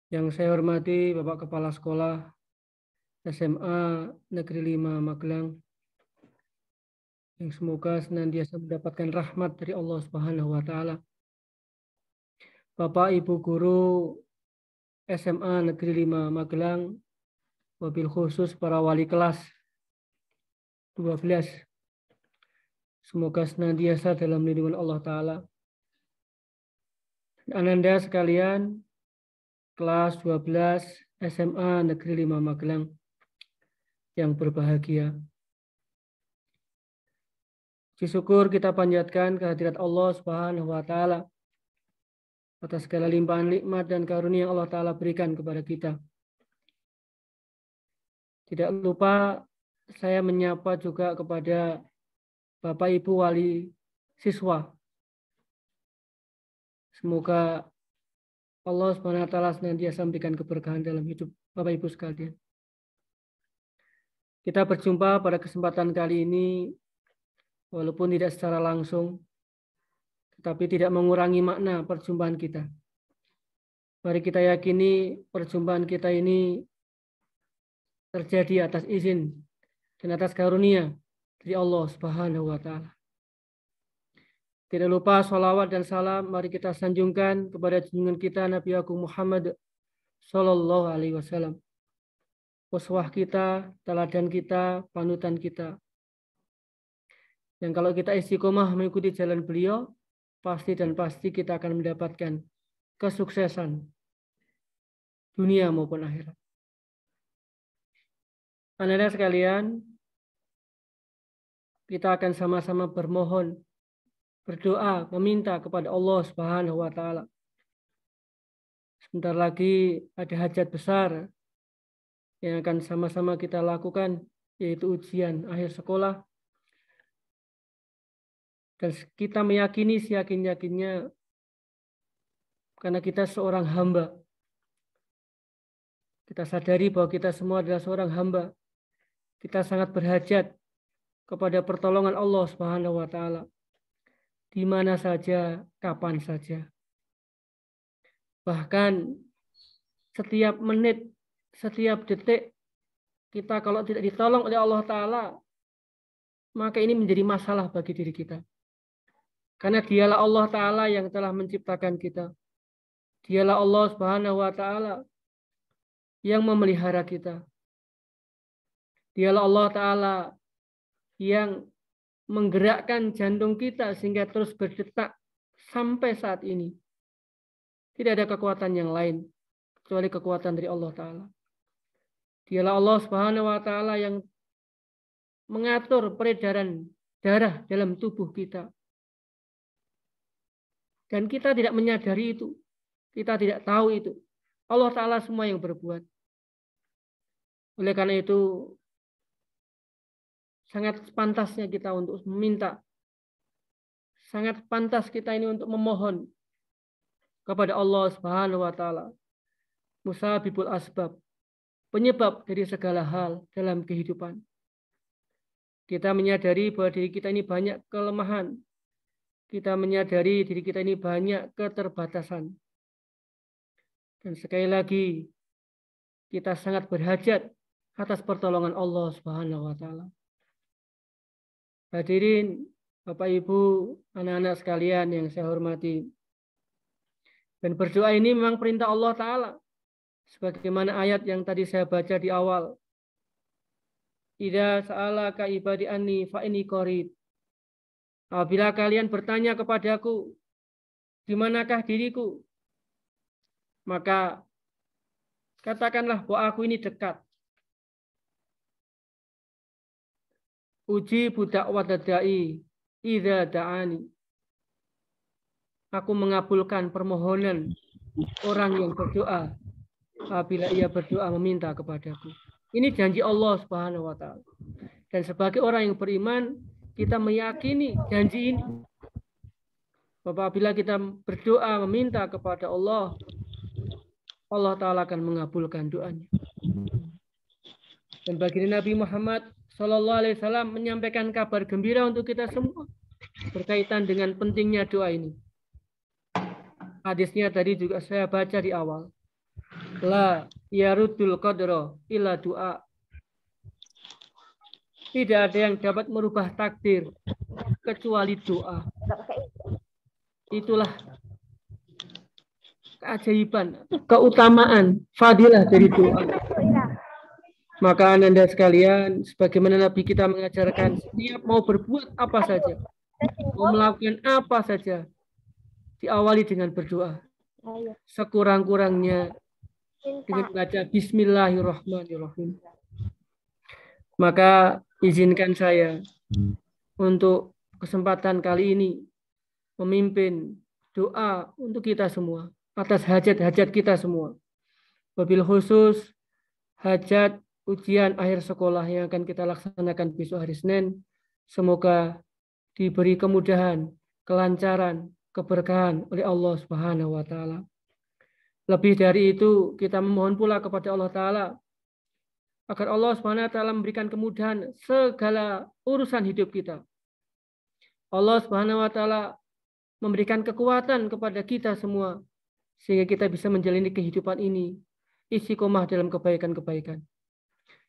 Yang saya hormati Bapak Kepala Sekolah SMA Negeri 5 Magelang, yang semoga senantiasa mendapatkan rahmat dari Allah Subhanahu wa Ta'ala. Bapak Ibu Guru SMA Negeri 5 Magelang, wabil khusus para wali kelas 12, semoga senantiasa dalam lindungan Allah Ta'ala. Ananda sekalian, kelas 12 SMA Negeri 5 Magelang yang berbahagia. Puji syukur kita panjatkan kehadirat Allah Subhanahu wa Ta'ala atas segala limpahan nikmat dan karunia yang Allah Ta'ala berikan kepada kita. Tidak lupa saya menyapa juga kepada Bapak Ibu wali siswa. Semoga Allah Subhanahu wa Ta'ala senantiasa memberikan keberkahan dalam hidup Bapak Ibu sekalian. Kita berjumpa pada kesempatan kali ini walaupun tidak secara langsung, tetapi tidak mengurangi makna perjumpaan kita. Mari kita yakini perjumpaan kita ini terjadi atas izin dan atas karunia dari Allah Subhanahu wa Ta'ala. Tidak lupa sholawat dan salam mari kita sanjungkan kepada junjungan kita Nabi Agung Muhammad Sallallahu Alaihi Wasallam. Uswah kita, teladan kita, panutan kita. Yang kalau kita istiqomah mengikuti jalan beliau, pasti dan pasti kita akan mendapatkan kesuksesan dunia maupun akhirat. Anak-anak sekalian, kita akan sama-sama bermohon, berdoa, meminta kepada Allah Subhanahu wa taala. Sebentar lagi ada hajat besar yang akan sama-sama kita lakukan, yaitu ujian akhir sekolah. Dan kita meyakini seyakin-yakinnya karena kita seorang hamba. Kita sadari bahwa kita semua adalah seorang hamba. Kita sangat berhajat kepada pertolongan Allah Subhanahu wa taala. Di mana saja, kapan saja. Bahkan setiap menit, setiap detik, kita kalau tidak ditolong oleh Allah taala, maka ini menjadi masalah bagi diri kita. Karena dialah Allah taala yang telah menciptakan kita. Dialah Allah Subhanahu wa taala yang memelihara kita. Dialah Allah taala yang menggerakkan jantung kita sehingga terus berdetak sampai saat ini. Tidak ada kekuatan yang lain kecuali kekuatan dari Allah taala. Dialah Allah Subhanahu wa taala yang mengatur peredaran darah dalam tubuh kita. Dan kita tidak menyadari itu. Kita tidak tahu itu. Allah Ta'ala semua yang berbuat. Oleh karena itu, sangat pantasnya kita untuk meminta. Sangat pantas kita ini untuk memohon kepada Allah Subhanahu wa taala. Musabibul asbab, penyebab dari segala hal dalam kehidupan. Kita menyadari bahwa diri kita ini banyak kelemahan. Kita menyadari diri kita ini banyak keterbatasan. Dan sekali lagi, kita sangat berhajat atas pertolongan Allah Subhanahu wa taala. Hadirin, Bapak Ibu, anak-anak sekalian yang saya hormati. Dan berdoa ini memang perintah Allah taala. Sebagaimana ayat yang tadi saya baca di awal. Idza sa'alaka ibadi anni fa inni qarib. Apabila kalian bertanya kepadaku, di manakah diriku? Maka katakanlah bahwa aku ini dekat. Uji budak wadadai idza da'ani. Aku mengabulkan permohonan orang yang berdoa apabila ia berdoa meminta kepadaku. Ini janji Allah Subhanahu wa taala. Dan sebagai orang yang beriman, kita meyakini janji ini. Apabila kita berdoa meminta kepada Allah, Allah Ta'ala akan mengabulkan doanya. Dan baginda Nabi Muhammad SAW menyampaikan kabar gembira untuk kita semua berkaitan dengan pentingnya doa ini. Hadisnya tadi juga saya baca di awal. La yarudul qadra illa doa. Tidak ada yang dapat merubah takdir kecuali doa. Itulah keajaiban, keutamaan, fadilah dari doa. Maka Anda sekalian, sebagaimana Nabi kita mengajarkan, setiap mau berbuat apa saja, mau melakukan apa saja, diawali dengan berdoa. Sekurang-kurangnya dengan membaca Bismillahirrahmanirrahim. Maka izinkan saya untuk kesempatan kali ini memimpin doa untuk kita semua atas hajat-hajat kita semua. Wabil khusus hajat ujian akhir sekolah yang akan kita laksanakan besok hari Senin. Semoga diberi kemudahan, kelancaran, keberkahan oleh Allah Subhanahu wa taala. Lebih dari itu, kita memohon pula kepada Allah taala agar Allah Subhanahu wa taala memberikan kemudahan segala urusan hidup kita. Allah Subhanahu wa taala memberikan kekuatan kepada kita semua sehingga kita bisa menjalani kehidupan ini istiqomah dalam kebaikan-kebaikan.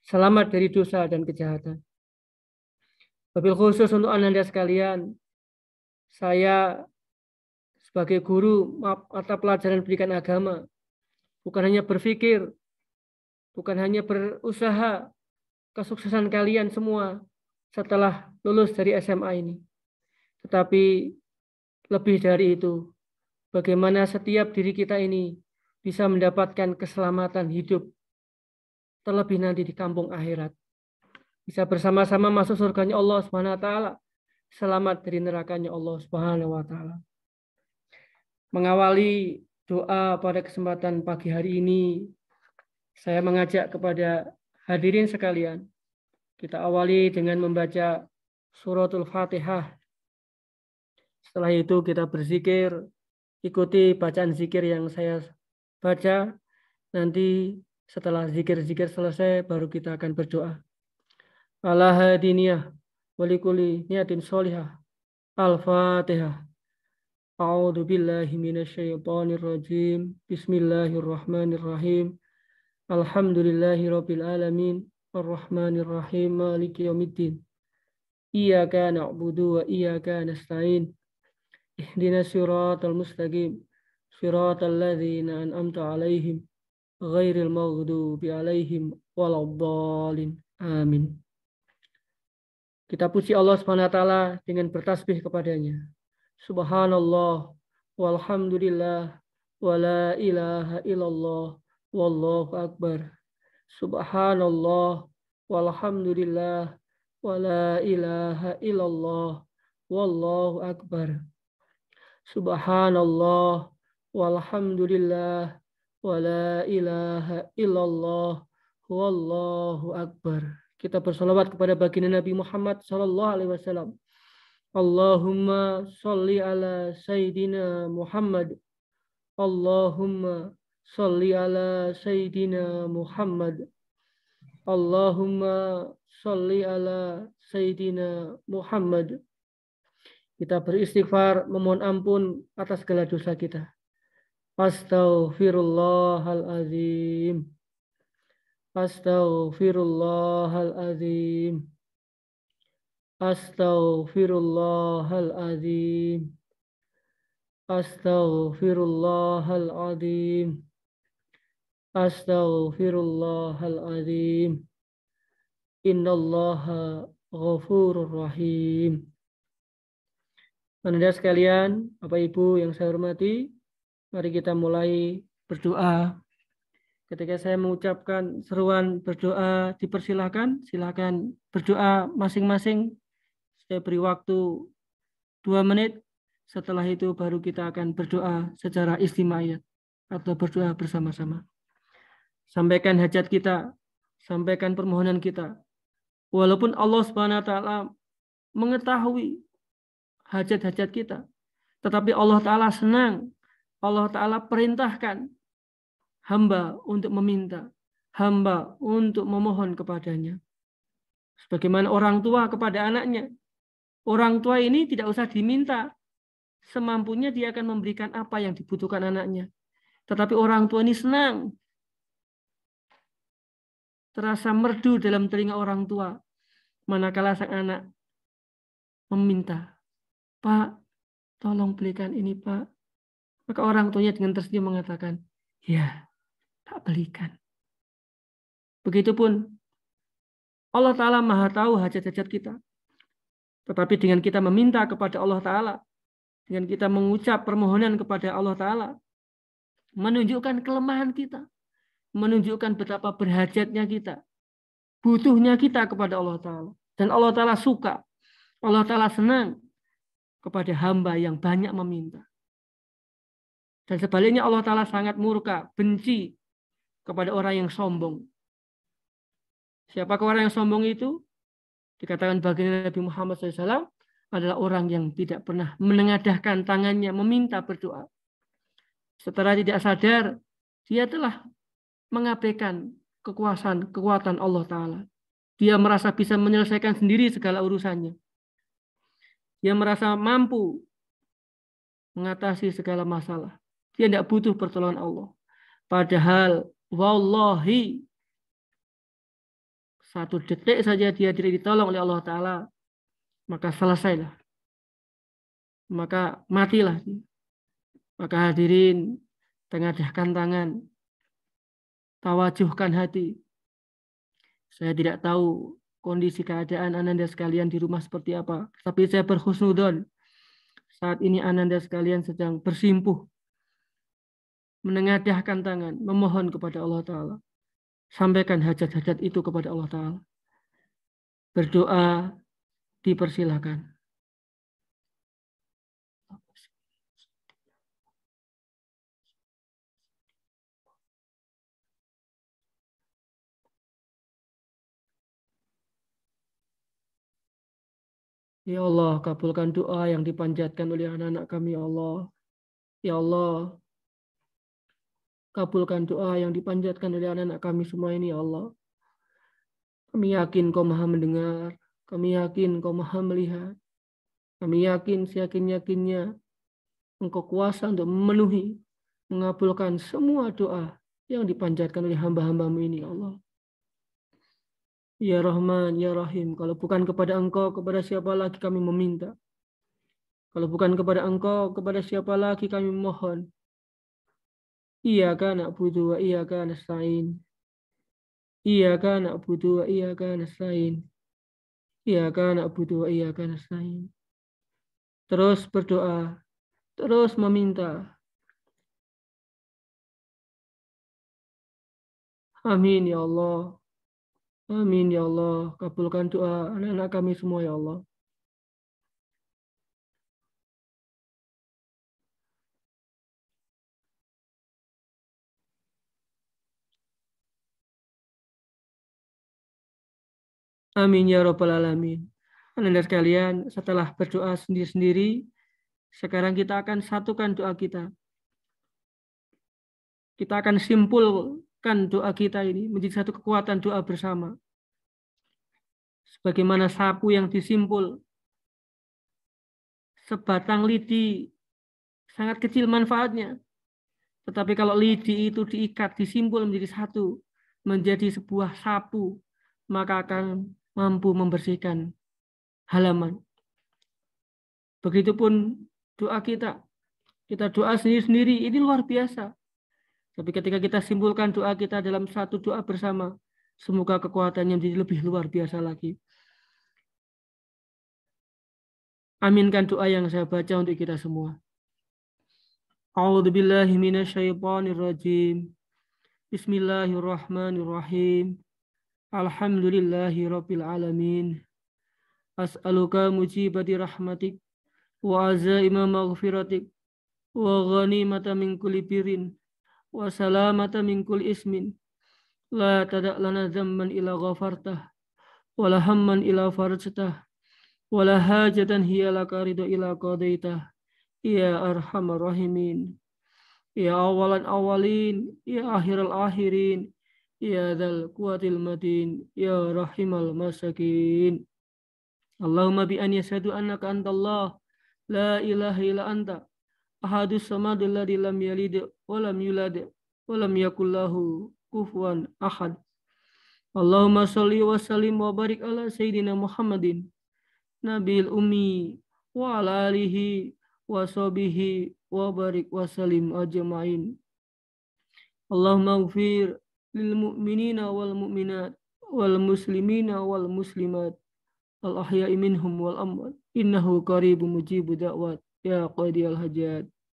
Selamat dari dosa dan kejahatan. Wabil khusus untuk Anda sekalian, saya sebagai guru mata pelajaran pendidikan agama bukan hanya berpikir, bukan hanya berusaha kesuksesan kalian semua setelah lulus dari SMA ini, tetapi lebih dari itu, bagaimana setiap diri kita ini bisa mendapatkan keselamatan hidup, terlebih nanti di kampung akhirat. bisa bersama-sama masuk surganya Allah Subhanahu wa taala, selamat dari nerakanya Allah Subhanahu wa taala. Mengawali doa pada kesempatan pagi hari ini, saya mengajak kepada hadirin sekalian, kita awali dengan membaca suratul Fatihah. Setelah itu kita berzikir, ikuti bacaan zikir yang saya baca. Nanti setelah zikir-zikir selesai, baru kita akan berdoa. Ala hadiniyah walikuli niyatin sholihah. Al-Fatihah. A'udzu billahi minasyaitonir rajim. Bismillahirrahmanirrahim. Alhamdulillahi rabbil alamin. Arrahmanir rahim. Maliki yaumiddin. Iyyaka na'budu wa iyyaka nasta'in. Ihdinas siratal mustaqim. Siratal ladzina an'amta 'alaihim ghairil maghdubi 'alaihim waladdallin. Amin. Kita puji Allah Subhanahu wa taala dengan bertasbih kepadanya. Subhanallah walhamdulillah wa la ilaha illallah wallahu akbar. Subhanallah walhamdulillah wa la ilaha illallah wallahu akbar. Subhanallah walhamdulillah wa la ilaha illallah wallahu akbar. Kita bersalawat kepada baginda Nabi Muhammad sallallahu alaihi wasallam. Allahumma sholli ala sayyidina Muhammad. Allahumma sholli ala sayyidina Muhammad. Allahumma sholli ala sayyidina Muhammad. Kita beristighfar, memohon ampun atas segala dosa kita. Astaghfirullahalazim. Astaghfirullahalazim. Astaghfirullahalazim. Astaghfirullahalazim. Astaghfirullahalazim. Innallaha ghafurur rahim. Anda sekalian, Bapak Ibu yang saya hormati, mari kita mulai berdoa. Ketika saya mengucapkan seruan berdoa, dipersilahkan, silakan berdoa masing-masing. Saya beri waktu 2 menit. Setelah itu baru kita akan berdoa secara istimewa atau berdoa bersama-sama. Sampaikan hajat kita, sampaikan permohonan kita. Walaupun Allah Subhanahu wa taala mengetahui hajat-hajat kita, tetapi Allah taala senang, Allah taala perintahkan hamba untuk meminta, hamba untuk memohon kepadanya. Sebagaimana orang tua kepada anaknya. Orang tua ini tidak usah diminta. Semampunya dia akan memberikan apa yang dibutuhkan anaknya. Tetapi orang tua ini senang. Terasa merdu dalam telinga orang tua. Manakala sang anak meminta, Pak, tolong belikan ini, Pak. Maka orang tuanya dengan tersenyum mengatakan, ya, tak belikan. Begitupun Allah Ta'ala maha tahu hajat-hajat kita. Tetapi dengan kita meminta kepada Allah Ta'ala, dengan kita mengucap permohonan kepada Allah Ta'ala, menunjukkan kelemahan kita, menunjukkan betapa berhajatnya kita, butuhnya kita kepada Allah Ta'ala. Dan Allah Ta'ala suka, Allah Ta'ala senang kepada hamba yang banyak meminta. Dan sebaliknya Allah Ta'ala sangat murka, benci kepada orang yang sombong. Siapakah orang yang sombong itu? Dikatakan baginda Nabi Muhammad SAW adalah orang yang tidak pernah menengadahkan tangannya meminta berdoa. Setelah tidak sadar, dia telah mengabaikan kekuatan Allah Ta'ala. Dia merasa bisa menyelesaikan sendiri segala urusannya. Dia merasa mampu mengatasi segala masalah. Dia tidak butuh pertolongan Allah. Padahal, wallahi, 1 detik saja dia tidak ditolong oleh Allah Ta'ala, maka selesailah. Maka matilah. Maka hadirin, tengadahkan tangan, tawajuhkan hati. Saya tidak tahu kondisi keadaan ananda sekalian di rumah seperti apa. Tapi saya berhusnudon. Saat ini ananda sekalian sedang bersimpuh. Menengadahkan tangan, memohon kepada Allah Ta'ala. Sampaikan hajat-hajat itu kepada Allah Ta'ala. berdoa dipersilakan. Ya Allah, kabulkan doa yang dipanjatkan oleh anak-anak kami, ya Allah. Ya Allah, kabulkan doa yang dipanjatkan oleh anak-anak kami semua ini, ya Allah. Kami yakin Kau Maha mendengar, kami yakin Kau Maha melihat, kami yakin seyakin-yakinnya Engkau kuasa untuk memenuhi, mengabulkan semua doa yang dipanjatkan oleh hamba-hamba-Mu ini, ya Allah. Ya Rahman, Ya Rahim, kalau bukan kepada Engkau, kepada siapa lagi kami meminta? Kalau bukan kepada Engkau, kepada siapa lagi kami mohon? Iyyaka na'budu wa iyyaka nasta'in. Iyyaka na'budu wa iyyaka nasta'in. Iyyaka na'budu wa iyyaka nasta'in. Terus berdoa, terus meminta. Amin ya Allah. Amin ya Allah. Kabulkan doa anak-anak kami semua ya Allah. Amin ya Rabbal Alamin. Anak-anak sekalian, setelah berdoa sendiri-sendiri, sekarang kita akan satukan doa kita. Kita akan simpulkan doa kita ini menjadi satu kekuatan doa bersama. Sebagaimana sapu yang disimpul, sebatang lidi sangat kecil manfaatnya. Tetapi kalau lidi itu diikat, disimpul menjadi satu, menjadi sebuah sapu, maka akan mampu membersihkan halaman. Begitupun doa kita. Kita doa sendiri-sendiri, ini luar biasa. Tapi ketika kita simpulkan doa kita dalam satu doa bersama, semoga kekuatannya menjadi lebih luar biasa lagi. Aminkan doa yang saya baca untuk kita semua. A'udzubillahi minasyaitonirrajim. Bismillahirrahmanirrahim. Alhamdulillahi rabbil alamin. As'aluka mujibati rahmatik wa azaima maghfiratik wa ghanimata min kulli birrin wa salamata min kulli ismin la tada' lana dhamman ila ghafartah wa la hamman ila farajtah wa la hajatan hiya laka ridha ila qadaitah ya arhamar rahimin ya awalan awalin ya akhiral akhirin ya dzal quwwatil matin ya rahimal masakin. Allahumma bi an yashhadu annaka antallah la ilaha illa anta ahadus samadul ladzi lam yalid wa lam yulad wa lam yakul lahu kufuwan ahad. Allahumma shalli wa sallim wa barik ala sayyidina Muhammadin nabil ummi wa ala alihi wa sahbihi wa barik wa sallim ajma'in. Allahumma ighfir lil mu'minina wal mu'minat wal muslimina wal muslimat al ahya'i minhum wal amwat innahu qaribun mujibud da'wat ya qadiyal hajat.